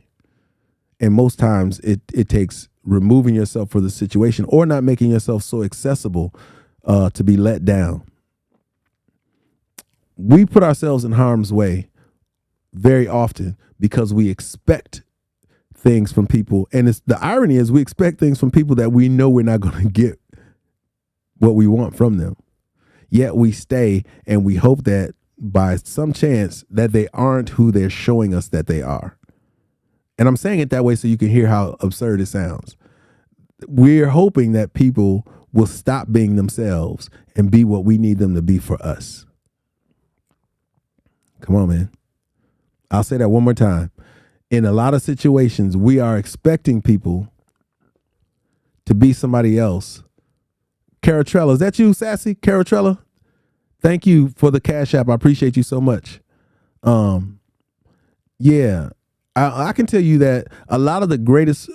And most times it takes removing yourself from the situation or not making yourself so accessible to be let down. We put ourselves in harm's way very often because we expect things from people. And the irony is we expect things from people that we know we're not going to get what we want from them. Yet we stay and we hope that by some chance that they aren't who they're showing us that they are. And I'm saying it that way so you can hear how absurd it sounds. We're hoping that people will stop being themselves and be what we need them to be for us. Come on, man. I'll say that one more time. In a lot of situations, we are expecting people to be somebody else. Caratrella, is that you, Sassy? Caratrella? Thank you for the Cash App. I appreciate you so much. Yeah, I can tell you that a lot of the greatest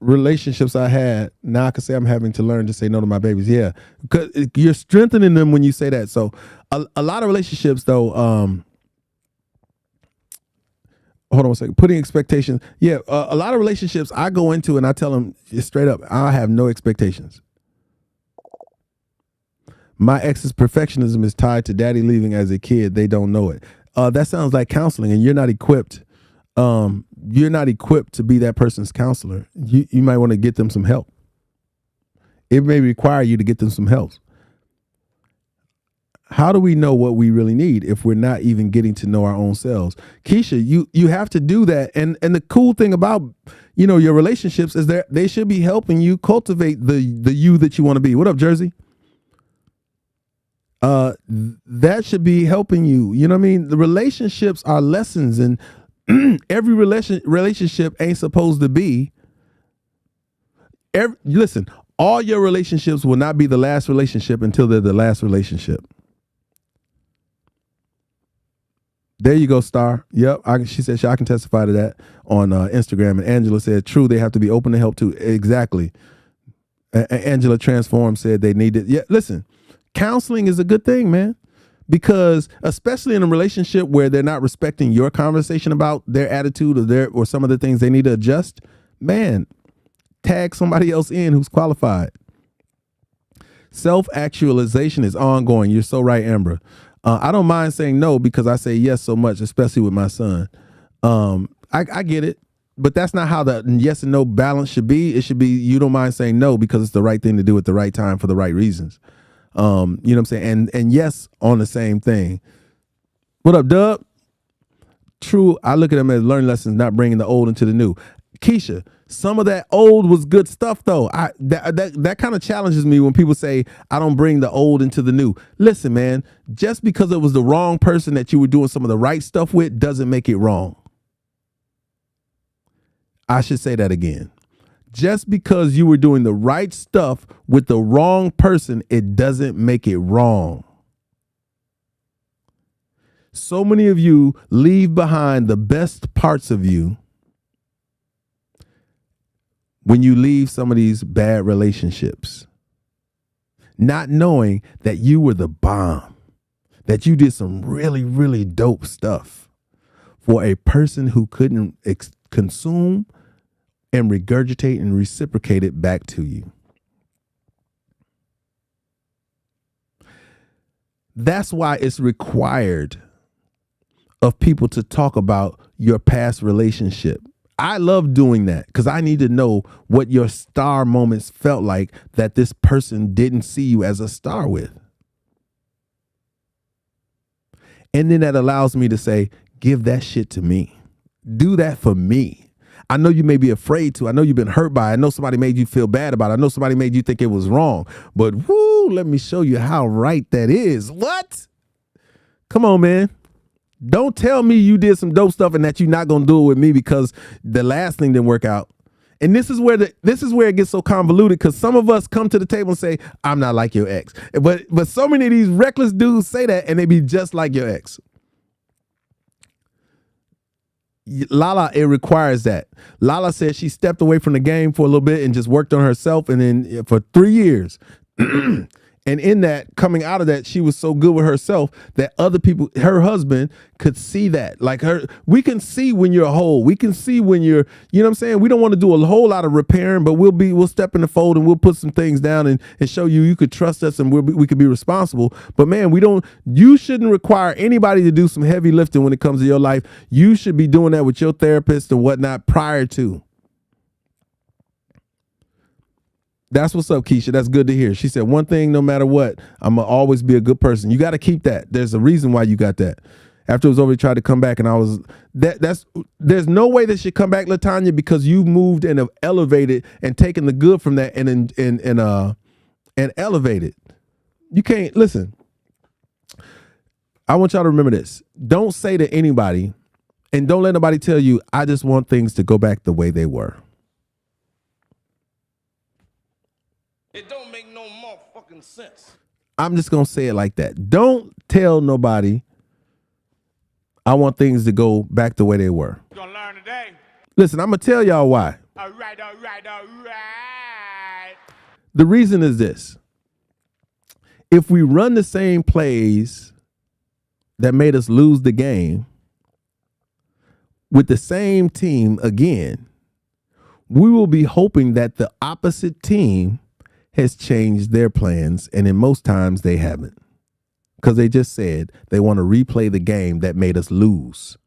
relationships I had, now I can say I'm having to learn to say no to my babies. Yeah, because you're strengthening them when you say that. So a lot of relationships, though, hold on a second. Putting expectations. Yeah, a lot of relationships I go into and I tell them straight up, I have no expectations. My ex's perfectionism is tied to daddy leaving as a kid. They don't know it. That sounds like counseling, and you're not equipped. You're not equipped to be that person's counselor. You might want to get them some help. It may require you to get them some help. How do we know what we really need if we're not even getting to know our own selves? Keisha, you have to do that. And the cool thing about, your relationships is that they should be helping you cultivate the you that you want to be. What up, Jersey? That should be helping you. You know what I mean? The relationships are lessons, and every relationship ain't supposed to be. Listen, all your relationships will not be the last relationship until they're the last relationship. There you go, Star. Yep, she said I can testify to that on Instagram. And Angela said, true, they have to be open to help too. Exactly. Angela Transform said they needed. Yeah, listen, counseling is a good thing, man, because especially in a relationship where they're not respecting your conversation about their attitude or some of the things they need to adjust, man, tag somebody else in who's qualified. Self-actualization is ongoing. You're so right, Amber. I don't mind saying no because I say yes so much, especially with my son. I get it, but that's not how the yes and no balance should be. It should be you don't mind saying no because it's the right thing to do at the right time for the right reasons. You know what I'm saying? And yes on the same thing. What up, Dub? True, I look at them as learning lessons, not bringing the old into the new. Keisha, some of that old was good stuff, though. That kind of challenges me when people say I don't bring the old into the new. Listen, man, just because it was the wrong person that you were doing some of the right stuff with doesn't make it wrong. I should say that again. Just because you were doing the right stuff with the wrong person, it doesn't make it wrong. So many of you leave behind the best parts of you when you leave some of these bad relationships, not knowing that you were the bomb, that you did some really, really dope stuff for a person who couldn't consume and regurgitate and reciprocate it back to you. That's why it's required of people to talk about your past relationship. I love doing that because I need to know what your star moments felt like that this person didn't see you as a star with. And then that allows me to say, give that shit to me. Do that for me. I know you may be afraid to. I know you've been hurt by it. I know somebody made you feel bad about it. I know somebody made you think it was wrong. But whoo, let me show you how right that is. What? Come on, man. Don't tell me you did some dope stuff and that you're not gonna do it with me because the last thing didn't work out. And this is where it gets so convoluted because some of us come to the table and say, I'm not like your ex. But so many of these reckless dudes say that and they be just like your ex. Lala, it requires that. Lala said she stepped away from the game for a little bit and just worked on herself, and then for 3 years. And in that, coming out of that, she was so good with herself that other people, her husband, could see that. Like we can see when you're whole. We can see when you're, you know what I'm saying? We don't want to do a whole lot of repairing, but we'll step in the fold and we'll put some things down and show you could trust us and we could be responsible. But man, you shouldn't require anybody to do some heavy lifting when it comes to your life. You should be doing that with your therapist and whatnot prior to. That's what's up, Keisha. That's good to hear. She said, one thing, no matter what, I'm going to always be a good person. You got to keep that. There's a reason why you got that. After it was over, he tried to come back, and there's no way that should come back, LaTanya, because you've moved and have elevated and taken the good from that and elevated. You can't, listen, I want y'all to remember this. Don't say to anybody, and don't let nobody tell you, I just want things to go back the way they were. It don't make no motherfucking sense. I'm just going to say it like that. Don't tell nobody I want things to go back the way they were. You're gonna learn today. Listen, I'm going to tell y'all why. All right. The reason is this. If we run the same plays that made us lose the game with the same team again, we will be hoping that the opposite team has changed their plans, and in most times they haven't, because they just said they want to replay the game that made us lose.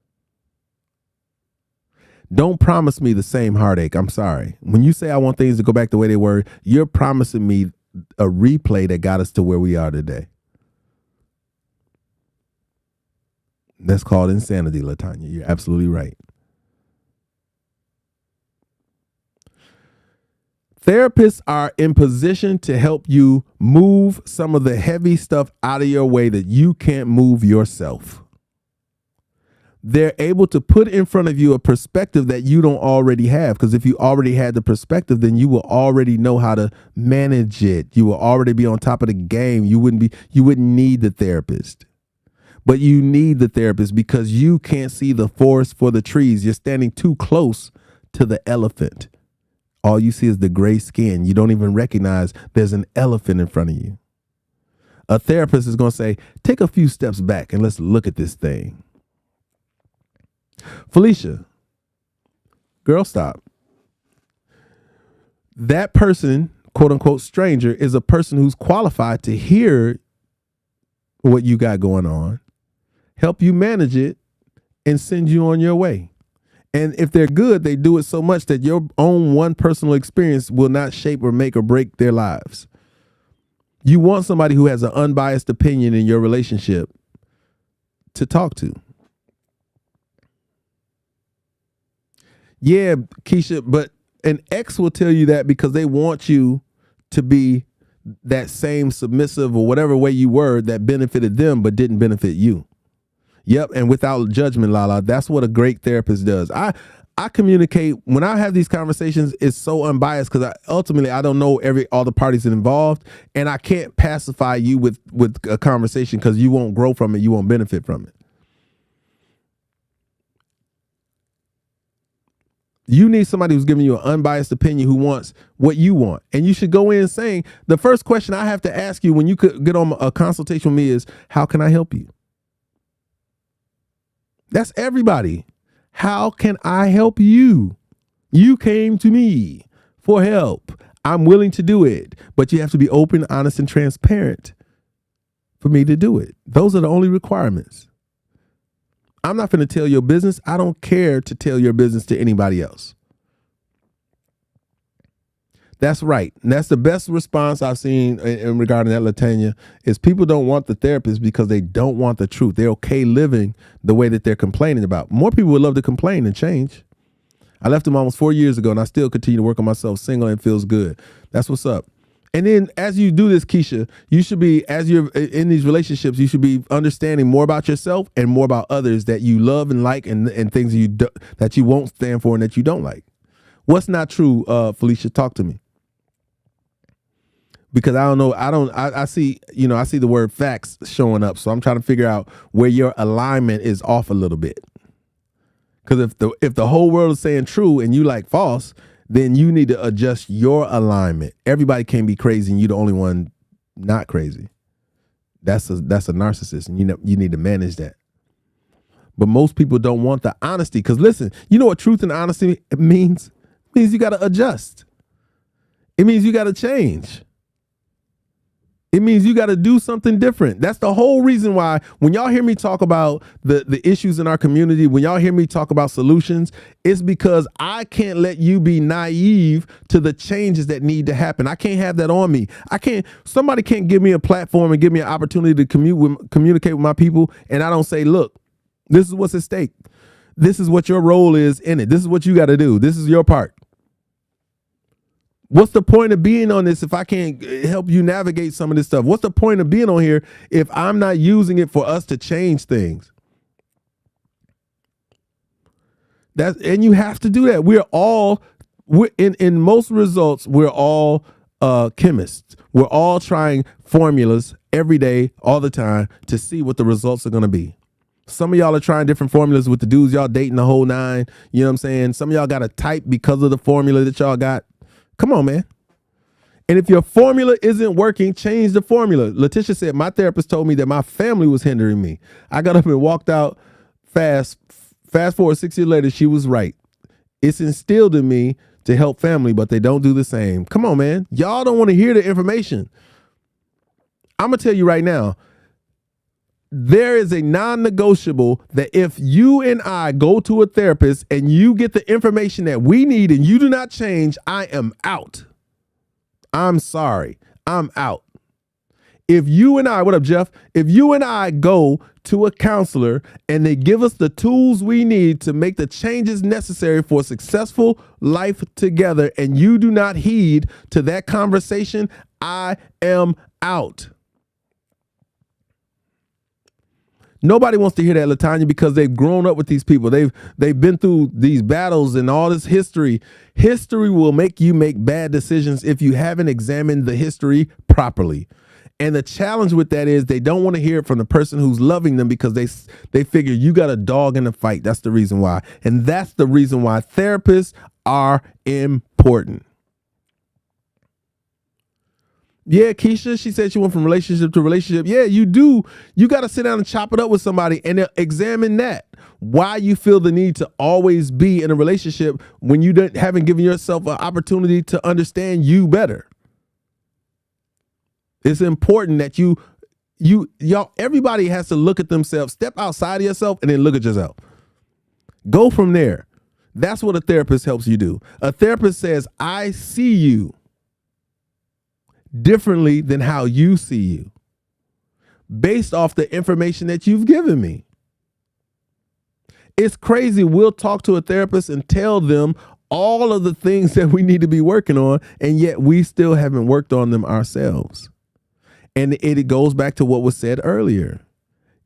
Don't promise me the same heartache. I'm sorry. When you say I want things to go back the way they were, you're promising me a replay that got us to where we are today. That's called insanity, LaTanya. You're absolutely right. Therapists are in position to help you move some of the heavy stuff out of your way that you can't move yourself. They're able to put in front of you a perspective that you don't already have, because if you already had the perspective, then you will already know how to manage it. You will already be on top of the game. You wouldn't need the therapist. But you need the therapist because you can't see the forest for the trees. You're standing too close to the elephant. All you see is the gray skin. You don't even recognize there's an elephant in front of you. A therapist is going to say, take a few steps back and let's look at this thing. Felicia, girl, stop. That person, quote unquote stranger, is a person who's qualified to hear what you got going on, help you manage it, and send you on your way. And if they're good, they do it so much that your own one personal experience will not shape or make or break their lives. You want somebody who has an unbiased opinion in your relationship to talk to. Yeah, Keisha, but an ex will tell you that because they want you to be that same submissive or whatever way you were that benefited them but didn't benefit you. Yep, and without judgment, Lala, that's what a great therapist does. I communicate when I have these conversations. It's so unbiased because ultimately I don't know all the parties involved, and I can't pacify you with a conversation because you won't grow from it, you won't benefit from it. You need somebody who's giving you an unbiased opinion, who wants what you want. And you should go in saying, the first question I have to ask you when you could get on a consultation with me is, how can I help you? That's everybody. How can I help you? You came to me for help. I'm willing to do it, but you have to be open, honest, and transparent for me to do it. Those are the only requirements. I'm not going to tell your business. I don't care to tell your business to anybody else. That's right. And that's the best response I've seen in regarding that, Latanya, is people don't want the therapist because they don't want the truth. They're okay living the way that they're complaining about. More people would love to complain and change. I left them almost 4 years ago, and I still continue to work on myself, single, and feels good. That's what's up. And then as you do this, Keisha, you should be, as you're in these relationships, you should be understanding more about yourself and more about others that you love and like, and things that you won't stand for and that you don't like. What's not true, Felicia? Talk to me. Because I don't know, I see, I see the word facts showing up. So I'm trying to figure out where your alignment is off a little bit. Because if the whole world is saying true and you like false, then you need to adjust your alignment. Everybody can't be crazy and you're the only one not crazy. That's a narcissist, and you need to manage that. But most people don't want the honesty, because listen, you know what truth and honesty means? It means you got to adjust. It means you got to change. It means you got to do something different. That's the whole reason why when y'all hear me talk about the issues in our community, when y'all hear me talk about solutions, it's because I can't let you be naive to the changes that need to happen. I can't have that on me. Somebody can't give me a platform and give me an opportunity to communicate with my people, and I don't say, look, this is what's at stake. This is what your role is in it. This is what you got to do. This is your part. What's the point of being on this if I can't help you navigate some of this stuff? What's the point of being on here if I'm not using it for us to change things? And you have to do that. We're in most results, we're all chemists. We're all trying formulas every day, all the time, to see what the results are going to be. Some of y'all are trying different formulas with the dudes y'all dating the whole nine. You know what I'm saying? Some of y'all got a type because of the formula that y'all got. Come on, man. And if your formula isn't working, change the formula. Letitia said, my therapist told me that my family was hindering me. I got up and walked out fast. Fast forward 6 years later, she was right. It's instilled in me to help family, but they don't do the same. Come on, man. Y'all don't want to hear the information. I'm going to tell you right now, there is a non-negotiable that if you and I go to a therapist and you get the information that we need and you do not change, I am out. I'm sorry. I'm out. If you and I, what up, Jeff? If you and I go to a counselor and they give us the tools we need to make the changes necessary for a successful life together, and you do not heed to that conversation, I am out. Nobody wants to hear that, Latanya, because they've grown up with these people. They've been through these battles and all this history. History will make you make bad decisions if you haven't examined the history properly. And the challenge with that is they don't want to hear it from the person who's loving them, because they figure you got a dog in the fight. That's the reason why. And that's the reason why therapists are important. Yeah, Keisha, she said she went from relationship to relationship. Yeah, you do. You got to sit down and chop it up with somebody and examine that. Why you feel the need to always be in a relationship when you haven't given yourself an opportunity to understand you better. It's important that y'all, everybody has to look at themselves, step outside of yourself, and then look at yourself. Go from there. That's what a therapist helps you do. A therapist says, I see you differently than how you see you, based off the information that you've given me. It's crazy. We'll talk to a therapist and tell them all of the things that we need to be working on, and yet we still haven't worked on them ourselves. And it goes back to what was said earlier.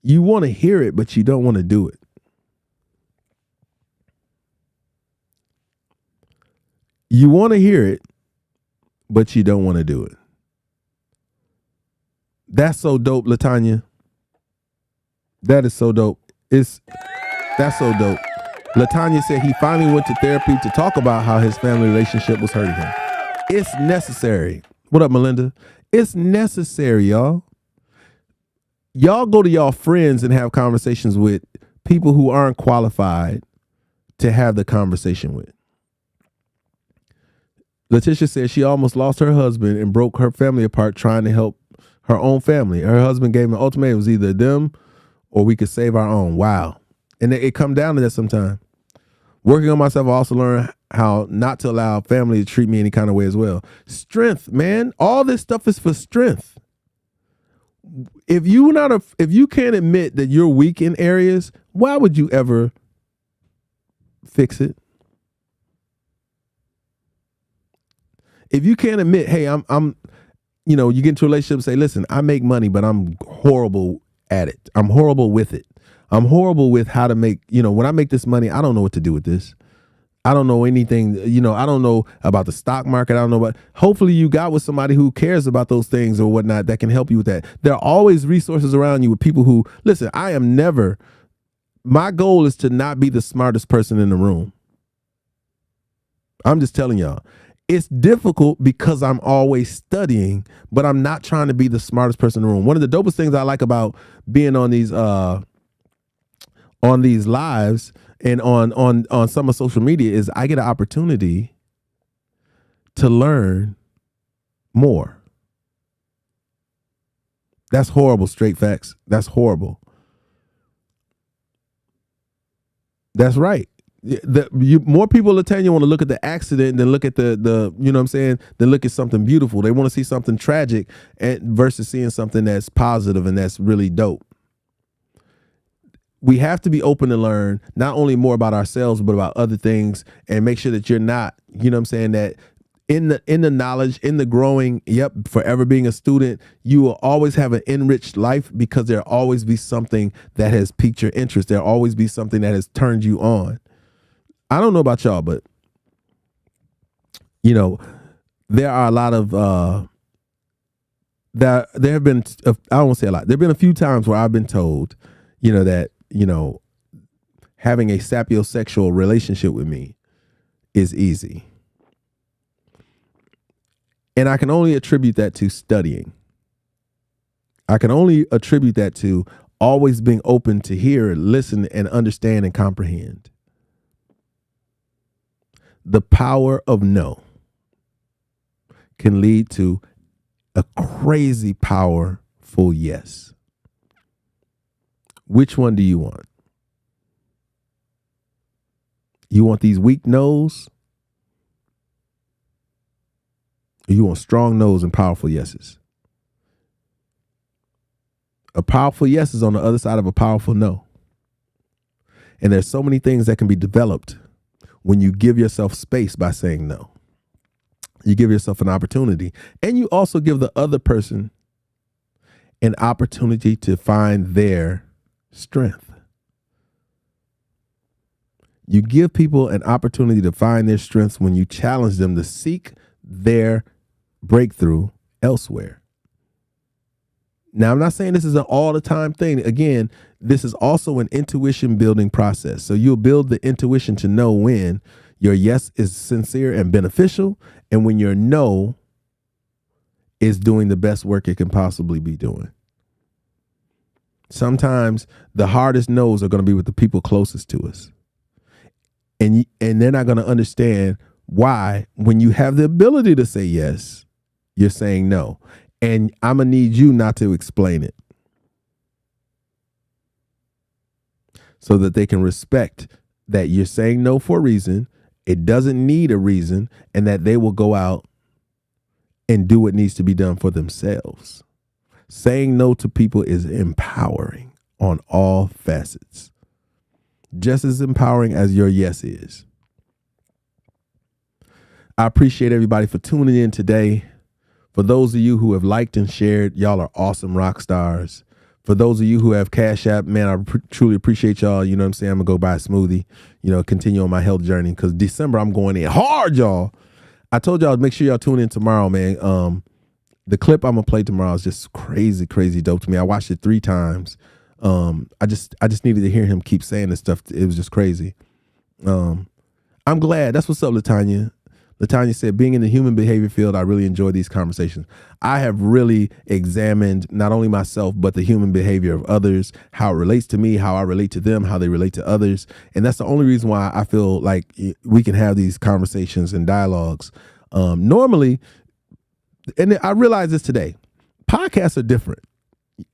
You want to hear it, but you don't want to do it. You want to hear it, but you don't want to do it. That's so dope, Latanya. That is so dope. That's so dope. Latanya said he finally went to therapy to talk about how his family relationship was hurting him. It's necessary. What up, Melinda? It's necessary, y'all. Y'all go to y'all friends and have conversations with people who aren't qualified to have the conversation with. Letitia said she almost lost her husband and broke her family apart trying to help her own family. Her husband gave him an ultimatum. It was either them or we could save our own. Wow. And it come down to that sometime. Working on myself, I also learned how not to allow family to treat me any kind of way as well. Strength, man. All this stuff is for strength. If you can't admit that you're weak in areas, why would you ever fix it? If you can't admit, hey, I'm you get into a relationship and say, listen, I make money, but I'm horrible at it. I'm horrible with it. I'm horrible with how to make, when I make this money, I don't know what to do with this. I don't know anything, I don't know about the stock market. I don't know about, hopefully you got with somebody who cares about those things or whatnot that can help you with that. There are always resources around you with people who, listen, my goal is to not be the smartest person in the room. I'm just telling y'all. It's difficult because I'm always studying, but I'm not trying to be the smartest person in the room. One of the dopest things I like about being on these lives and on some of social media is I get an opportunity to learn more. That's horrible, straight facts. That's horrible. That's right. More people are telling you want to look at the accident than look at the you know what I'm saying, than look at something beautiful. They want to see something tragic versus seeing something that's positive and that's really dope. We have to be open to learn not only more about ourselves, but about other things, and make sure that you're not, you know what I'm saying, that in the knowledge, in the growing, forever being a student, you will always have an enriched life because there'll always be something that has piqued your interest. There'll always be something that has turned you on. I don't know about y'all, but there are a lot of there have been, I won't say a lot. There've been a few times where I've been told, that having a sapiosexual relationship with me is easy. And I can only attribute that to studying. I can only attribute that to always being open to hear, listen, and understand and comprehend. The power of no can lead to a crazy powerful yes. Which one do you want? You want these weak no's? Or you want strong no's and powerful yeses? A powerful yes is on the other side of a powerful no. And there's so many things that can be developed when you give yourself space by saying no. You give yourself an opportunity, and you also give the other person an opportunity to find their strength. You give people an opportunity to find their strengths when you challenge them to seek their breakthrough elsewhere. Now, I'm not saying this is an all the time thing. Again, this is also an intuition building process. So you'll build the intuition to know when your yes is sincere and beneficial, and when your no is doing the best work it can possibly be doing. Sometimes the hardest no's are going to be with the people closest to us. And they're not going to understand why, when you have the ability to say yes, you're saying no. And I'm going to need you not to explain it, so that they can respect that you're saying no for a reason. It doesn't need a reason, and that they will go out and do what needs to be done for themselves. Saying no to people is empowering on all facets. Just as empowering as your yes is. I appreciate everybody for tuning in today. For those of you who have liked and shared, y'all are awesome rock stars. For those of you who have Cash App, man, I truly appreciate y'all. You know what I'm saying? I'm going to go buy a smoothie, continue on my health journey, because December I'm going in hard, y'all. I told y'all, make sure y'all tune in tomorrow, man. The clip I'm going to play tomorrow is just crazy, crazy dope to me. I watched it 3 times. I just needed to hear him keep saying this stuff. It was just crazy. I'm glad. That's what's up, Latanya. Latanya said, being in the human behavior field, I really enjoy these conversations. I have really examined not only myself, but the human behavior of others, how it relates to me, how I relate to them, how they relate to others. And that's the only reason why I feel like we can have these conversations and dialogues. Normally, and I realize this today, podcasts are different.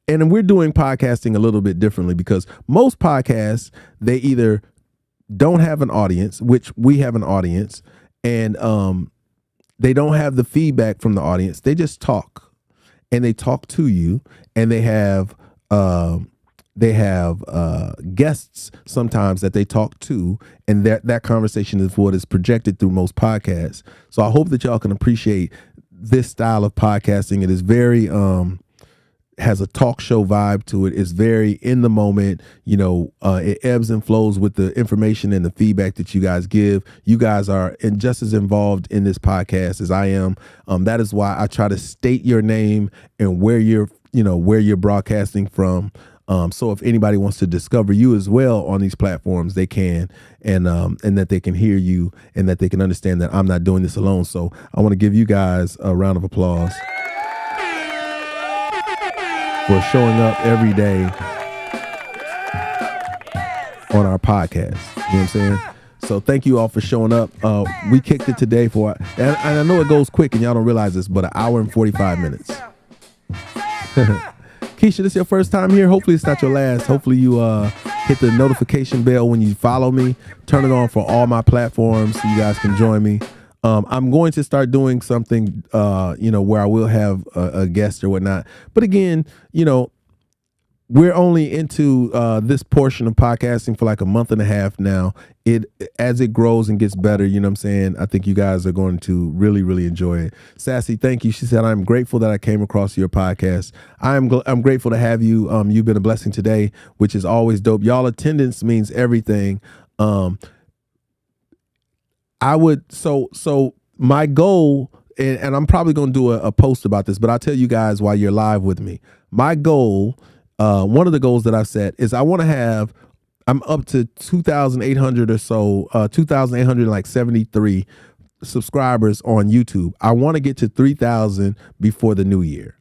And we're doing podcasting a little bit differently because most podcasts, they either don't have an audience, which we have an audience, and they don't have the feedback from the audience. They just talk, and they talk to you, and they have guests sometimes that they talk to, and that conversation is what is projected through most podcasts. So I hope that y'all can appreciate this style of podcasting. It is very has a talk show vibe to it. It's very in the moment. It ebbs and flows with the information and the feedback that you guys give. You guys are just as involved in this podcast as I am. That is why I try to state your name and where you're broadcasting from. So if anybody wants to discover you as well on these platforms, they can, and that they can hear you and that they can understand that I'm not doing this alone. So I want to give you guys a round of applause for showing up every day on our podcast. You know what I'm saying? So thank you all for showing up. We kicked it today and I know it goes quick and y'all don't realize this, but 1 hour and 45 minutes. Keisha, this is your first time here. Hopefully it's not your last. Hopefully you hit the notification bell when you follow me. Turn it on for all my platforms so you guys can join me. I'm going to start doing something, where I will have a guest or whatnot. But again, we're only into this portion of podcasting for like a month and a half now. As it grows and gets better, you know what I'm saying? I think you guys are going to really, really enjoy it. Sassy, thank you. She said, I'm grateful that I came across your podcast. I'm grateful to have you. You've been a blessing today, which is always dope. Y'all attendance means everything. So my goal, and I'm probably going to do a post about this, but I'll tell you guys while you're live with me. My goal, one of the goals that I've set is I'm up to 2,800 or so, 2,873 subscribers on YouTube. I want to get to 3,000 before the new year.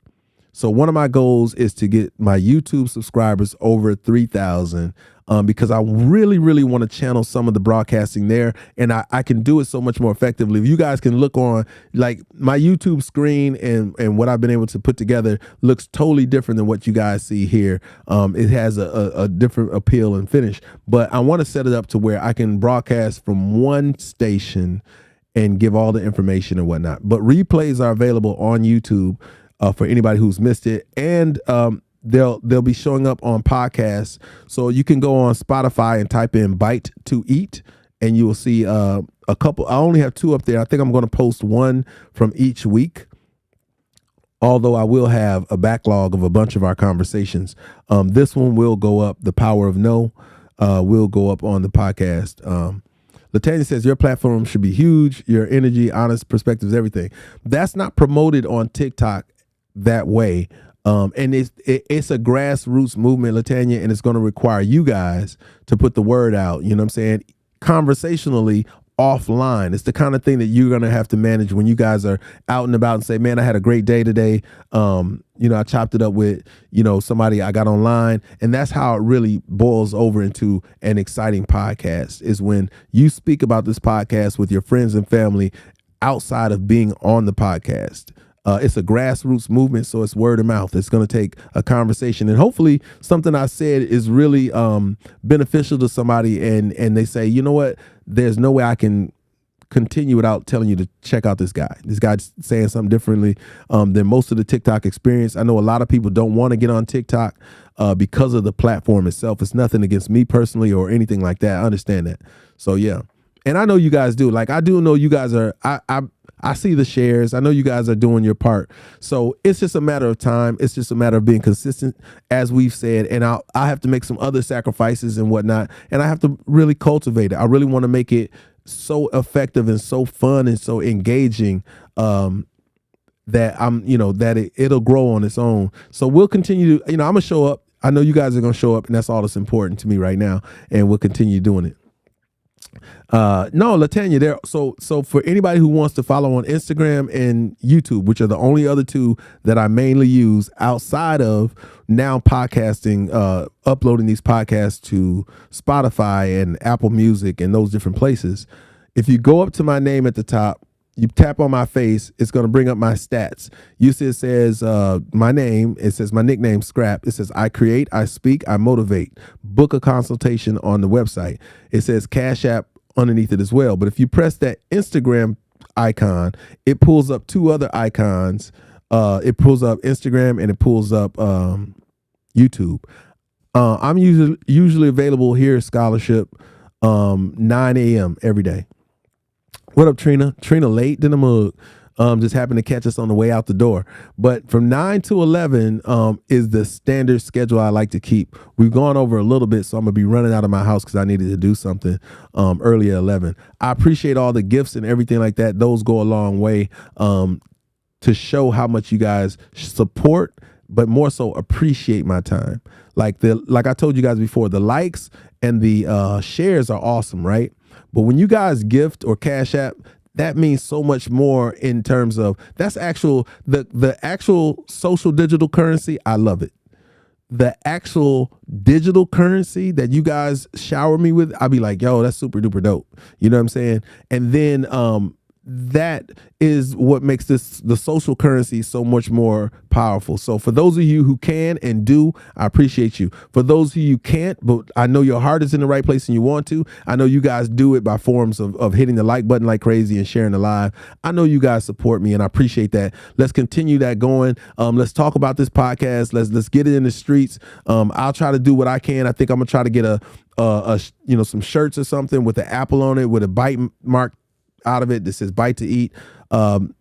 So one of my goals is to get my YouTube subscribers over 3,000 because I really, really want to channel some of the broadcasting there, and I can do it so much more effectively. If you guys can look on like my YouTube screen and what I've been able to put together looks totally different than what you guys see here. It has a different appeal and finish, but I want to set it up to where I can broadcast from one station and give all the information and whatnot. But replays are available on YouTube for anybody who's missed it, and they'll be showing up on podcasts. So you can go on Spotify and type in Bite to Eat, and you will see a couple. I only have 2 up there. I think I'm going to post 1 from each week, although I will have a backlog of a bunch of our conversations. This one will go up. The Power of No will go up on the podcast. Latanya says, your platform should be huge. Your energy, honest perspectives, everything. That's not promoted on TikTok that way. And it's a grassroots movement, Latanya, and it's going to require you guys to put the word out. You know what I'm saying? Conversationally, offline. It's the kind of thing that you're going to have to manage when you guys are out and about and say, man, I had a great day today. I chopped it up with, somebody I got online. And that's how it really boils over into an exciting podcast, is when you speak about this podcast with your friends and family outside of being on the podcast. It's a grassroots movement, so it's word of mouth. It's going to take a conversation, and hopefully something I said is really beneficial to somebody, and they say, you know what, there's no way I can continue without telling you to check out this guy. This guy's saying something differently than most of the TikTok experience. I know a lot of people don't want to get on TikTok because of the platform itself. It's nothing against me personally or anything like that. I understand that. So yeah, and I know you guys do. Like, I do know you guys are. I see the shares. I know you guys are doing your part. So it's just a matter of time. It's just a matter of being consistent, as we've said. And I have to make some other sacrifices and whatnot. And I have to really cultivate it. I really want to make it so effective and so fun and so engaging that it'll grow on its own. So we'll continue to, I'm going to show up. I know you guys are going to show up, and that's all that's important to me right now. And we'll continue doing it. No, Latanya, there. So for anybody who wants to follow on Instagram and YouTube, which are the only other two that I mainly use outside of now podcasting, uploading these podcasts to Spotify and Apple Music and those different places. If you go up to my name at the top, you tap on my face, it's going to bring up my stats. You see it says my name, it says my nickname, Scrap. It says I create, I speak, I motivate. Book a consultation on the website. It says Cash App underneath it as well. But if you press that Instagram icon, it pulls up two other icons. It pulls up Instagram and it pulls up YouTube. I'm usually available here, Scholarship, 9 a.m. every day. What up, Trina? Trina late than a mug. Just happened to catch us on the way out the door. But from 9 to 11 is the standard schedule I like to keep. We've gone over a little bit, so I'm going to be running out of my house because I needed to do something early at 11. I appreciate all the gifts and everything like that. Those go a long way to show how much you guys support, but more so appreciate my time. Like I told you guys before, the likes and the shares are awesome, right? But when you guys gift or Cash App, that means so much more in terms of that's the actual social digital currency. I love it. The actual digital currency that you guys shower me with, I'll be like, yo, that's super duper dope. You know what I'm saying? And then that is what makes the social currency so much more powerful. So for those of you who can and do, I appreciate you. For those of you who can't, but I know your heart is in the right place and you want to, I know you guys do it by forms of hitting the like button like crazy and sharing the live. I know you guys support me and I appreciate that. Let's continue that going. Let's talk about this podcast. Let's get it in the streets. I'll try to do what I can. I think I'm gonna try to get some shirts or something with the apple on it with a bite mark out of it that says Bite to Eat.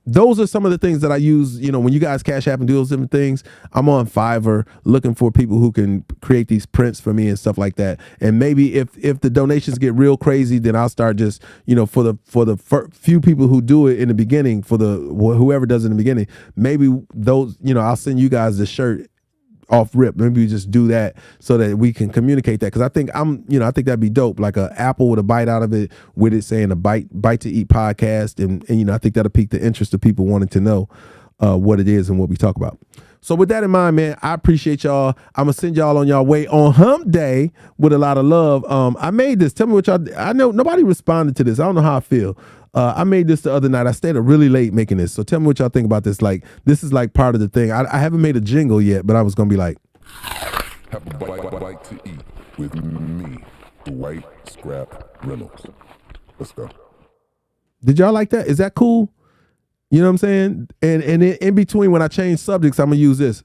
Those are some of the things that I use. When you guys Cash App and do those different things, I'm on Fiverr looking for people who can create these prints for me and stuff like that. And maybe if the donations get real crazy, then I'll start just for the few people who do it in the beginning, for the whoever does it in the beginning, maybe those I'll send you guys the shirt off rip. Maybe we just do that so that we can communicate that, because I think I think that'd be dope, like a apple with a bite out of it, with it saying a Bite to Eat podcast, and I think that'll pique the interest of people wanting to know what it is and what we talk about. So with that in mind, man, I appreciate y'all. I'm gonna send y'all on y'all way on Hump Day with a lot of love. I made this. Tell me what y'all. I know nobody responded to this. I don't know how I feel. I made this the other night. I stayed up really late making this. So tell me what y'all think about this. Like, this is like part of the thing. I haven't made a jingle yet, but I was going to be like. Have a bite to eat with me, Dwight Scrap Reynolds. Let's go. Did y'all like that? Is that cool? You know what I'm saying? And in between, when I change subjects, I'm going to use this.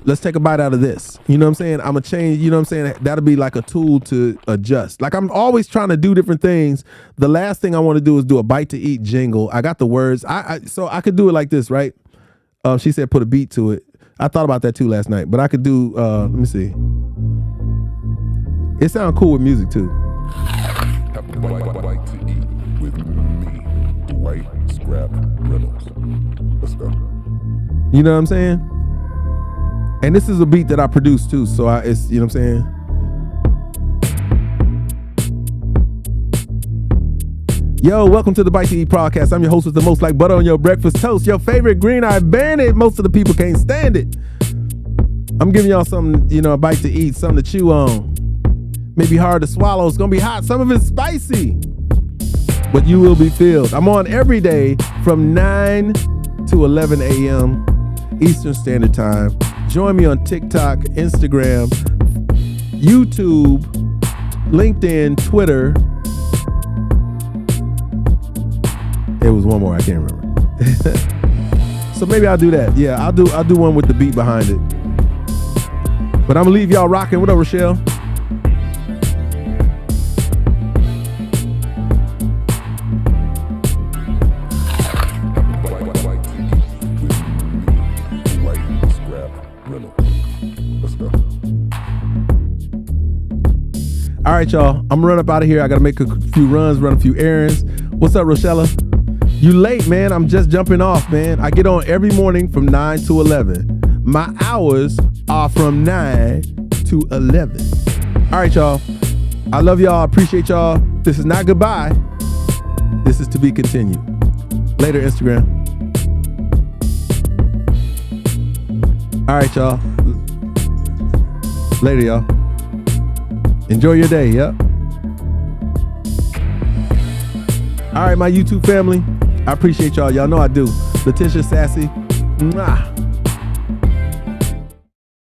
Let's take a bite out of this. You know what I'm saying? I'm going to change, you know what I'm saying? That'll be like a tool to adjust. Like, I'm always trying to do different things. The last thing I want to do is do a Bite to Eat jingle. I got the words. So I could do it like this, right? She said put a beat to it. I thought about that too last night, but I could do, let me see. It sounds cool with music too. Have a bite to eat with me, Dwight Scrap Reynolds. Let's go. You know what I'm saying? And this is a beat that I produced too, so it's, you know what I'm saying? Yo, welcome to the Bite to Eat podcast. I'm your host with the most like butter on your breakfast toast, your favorite green-eyed bandit. Most of the people can't stand it. I'm giving y'all something, a bite to eat, something to chew on. Maybe hard to swallow. It's gonna be hot. Some of it's spicy, but you will be filled. I'm on every day from 9 to 11 a.m. Eastern Standard Time. Join me on TikTok, Instagram, YouTube, LinkedIn, Twitter. It was one more, I can't remember. So maybe I'll do that. Yeah, I'll do one with the beat behind it. But I'm gonna leave y'all rocking. What up, Rochelle? All right, y'all. I'm gonna run up out of here. I gotta make a few runs, run a few errands. What's up, Rochella? You late, man. I'm just jumping off, man. I get on every morning from 9 to 11. My hours are from 9 to 11. All right, y'all. I love y'all. I appreciate y'all. This is not goodbye. This is to be continued. Later, Instagram. All right, y'all. Later, y'all. Enjoy your day. Yep. All right, my YouTube family. I appreciate y'all. Y'all know I do. Letitia Sassy. Mwah.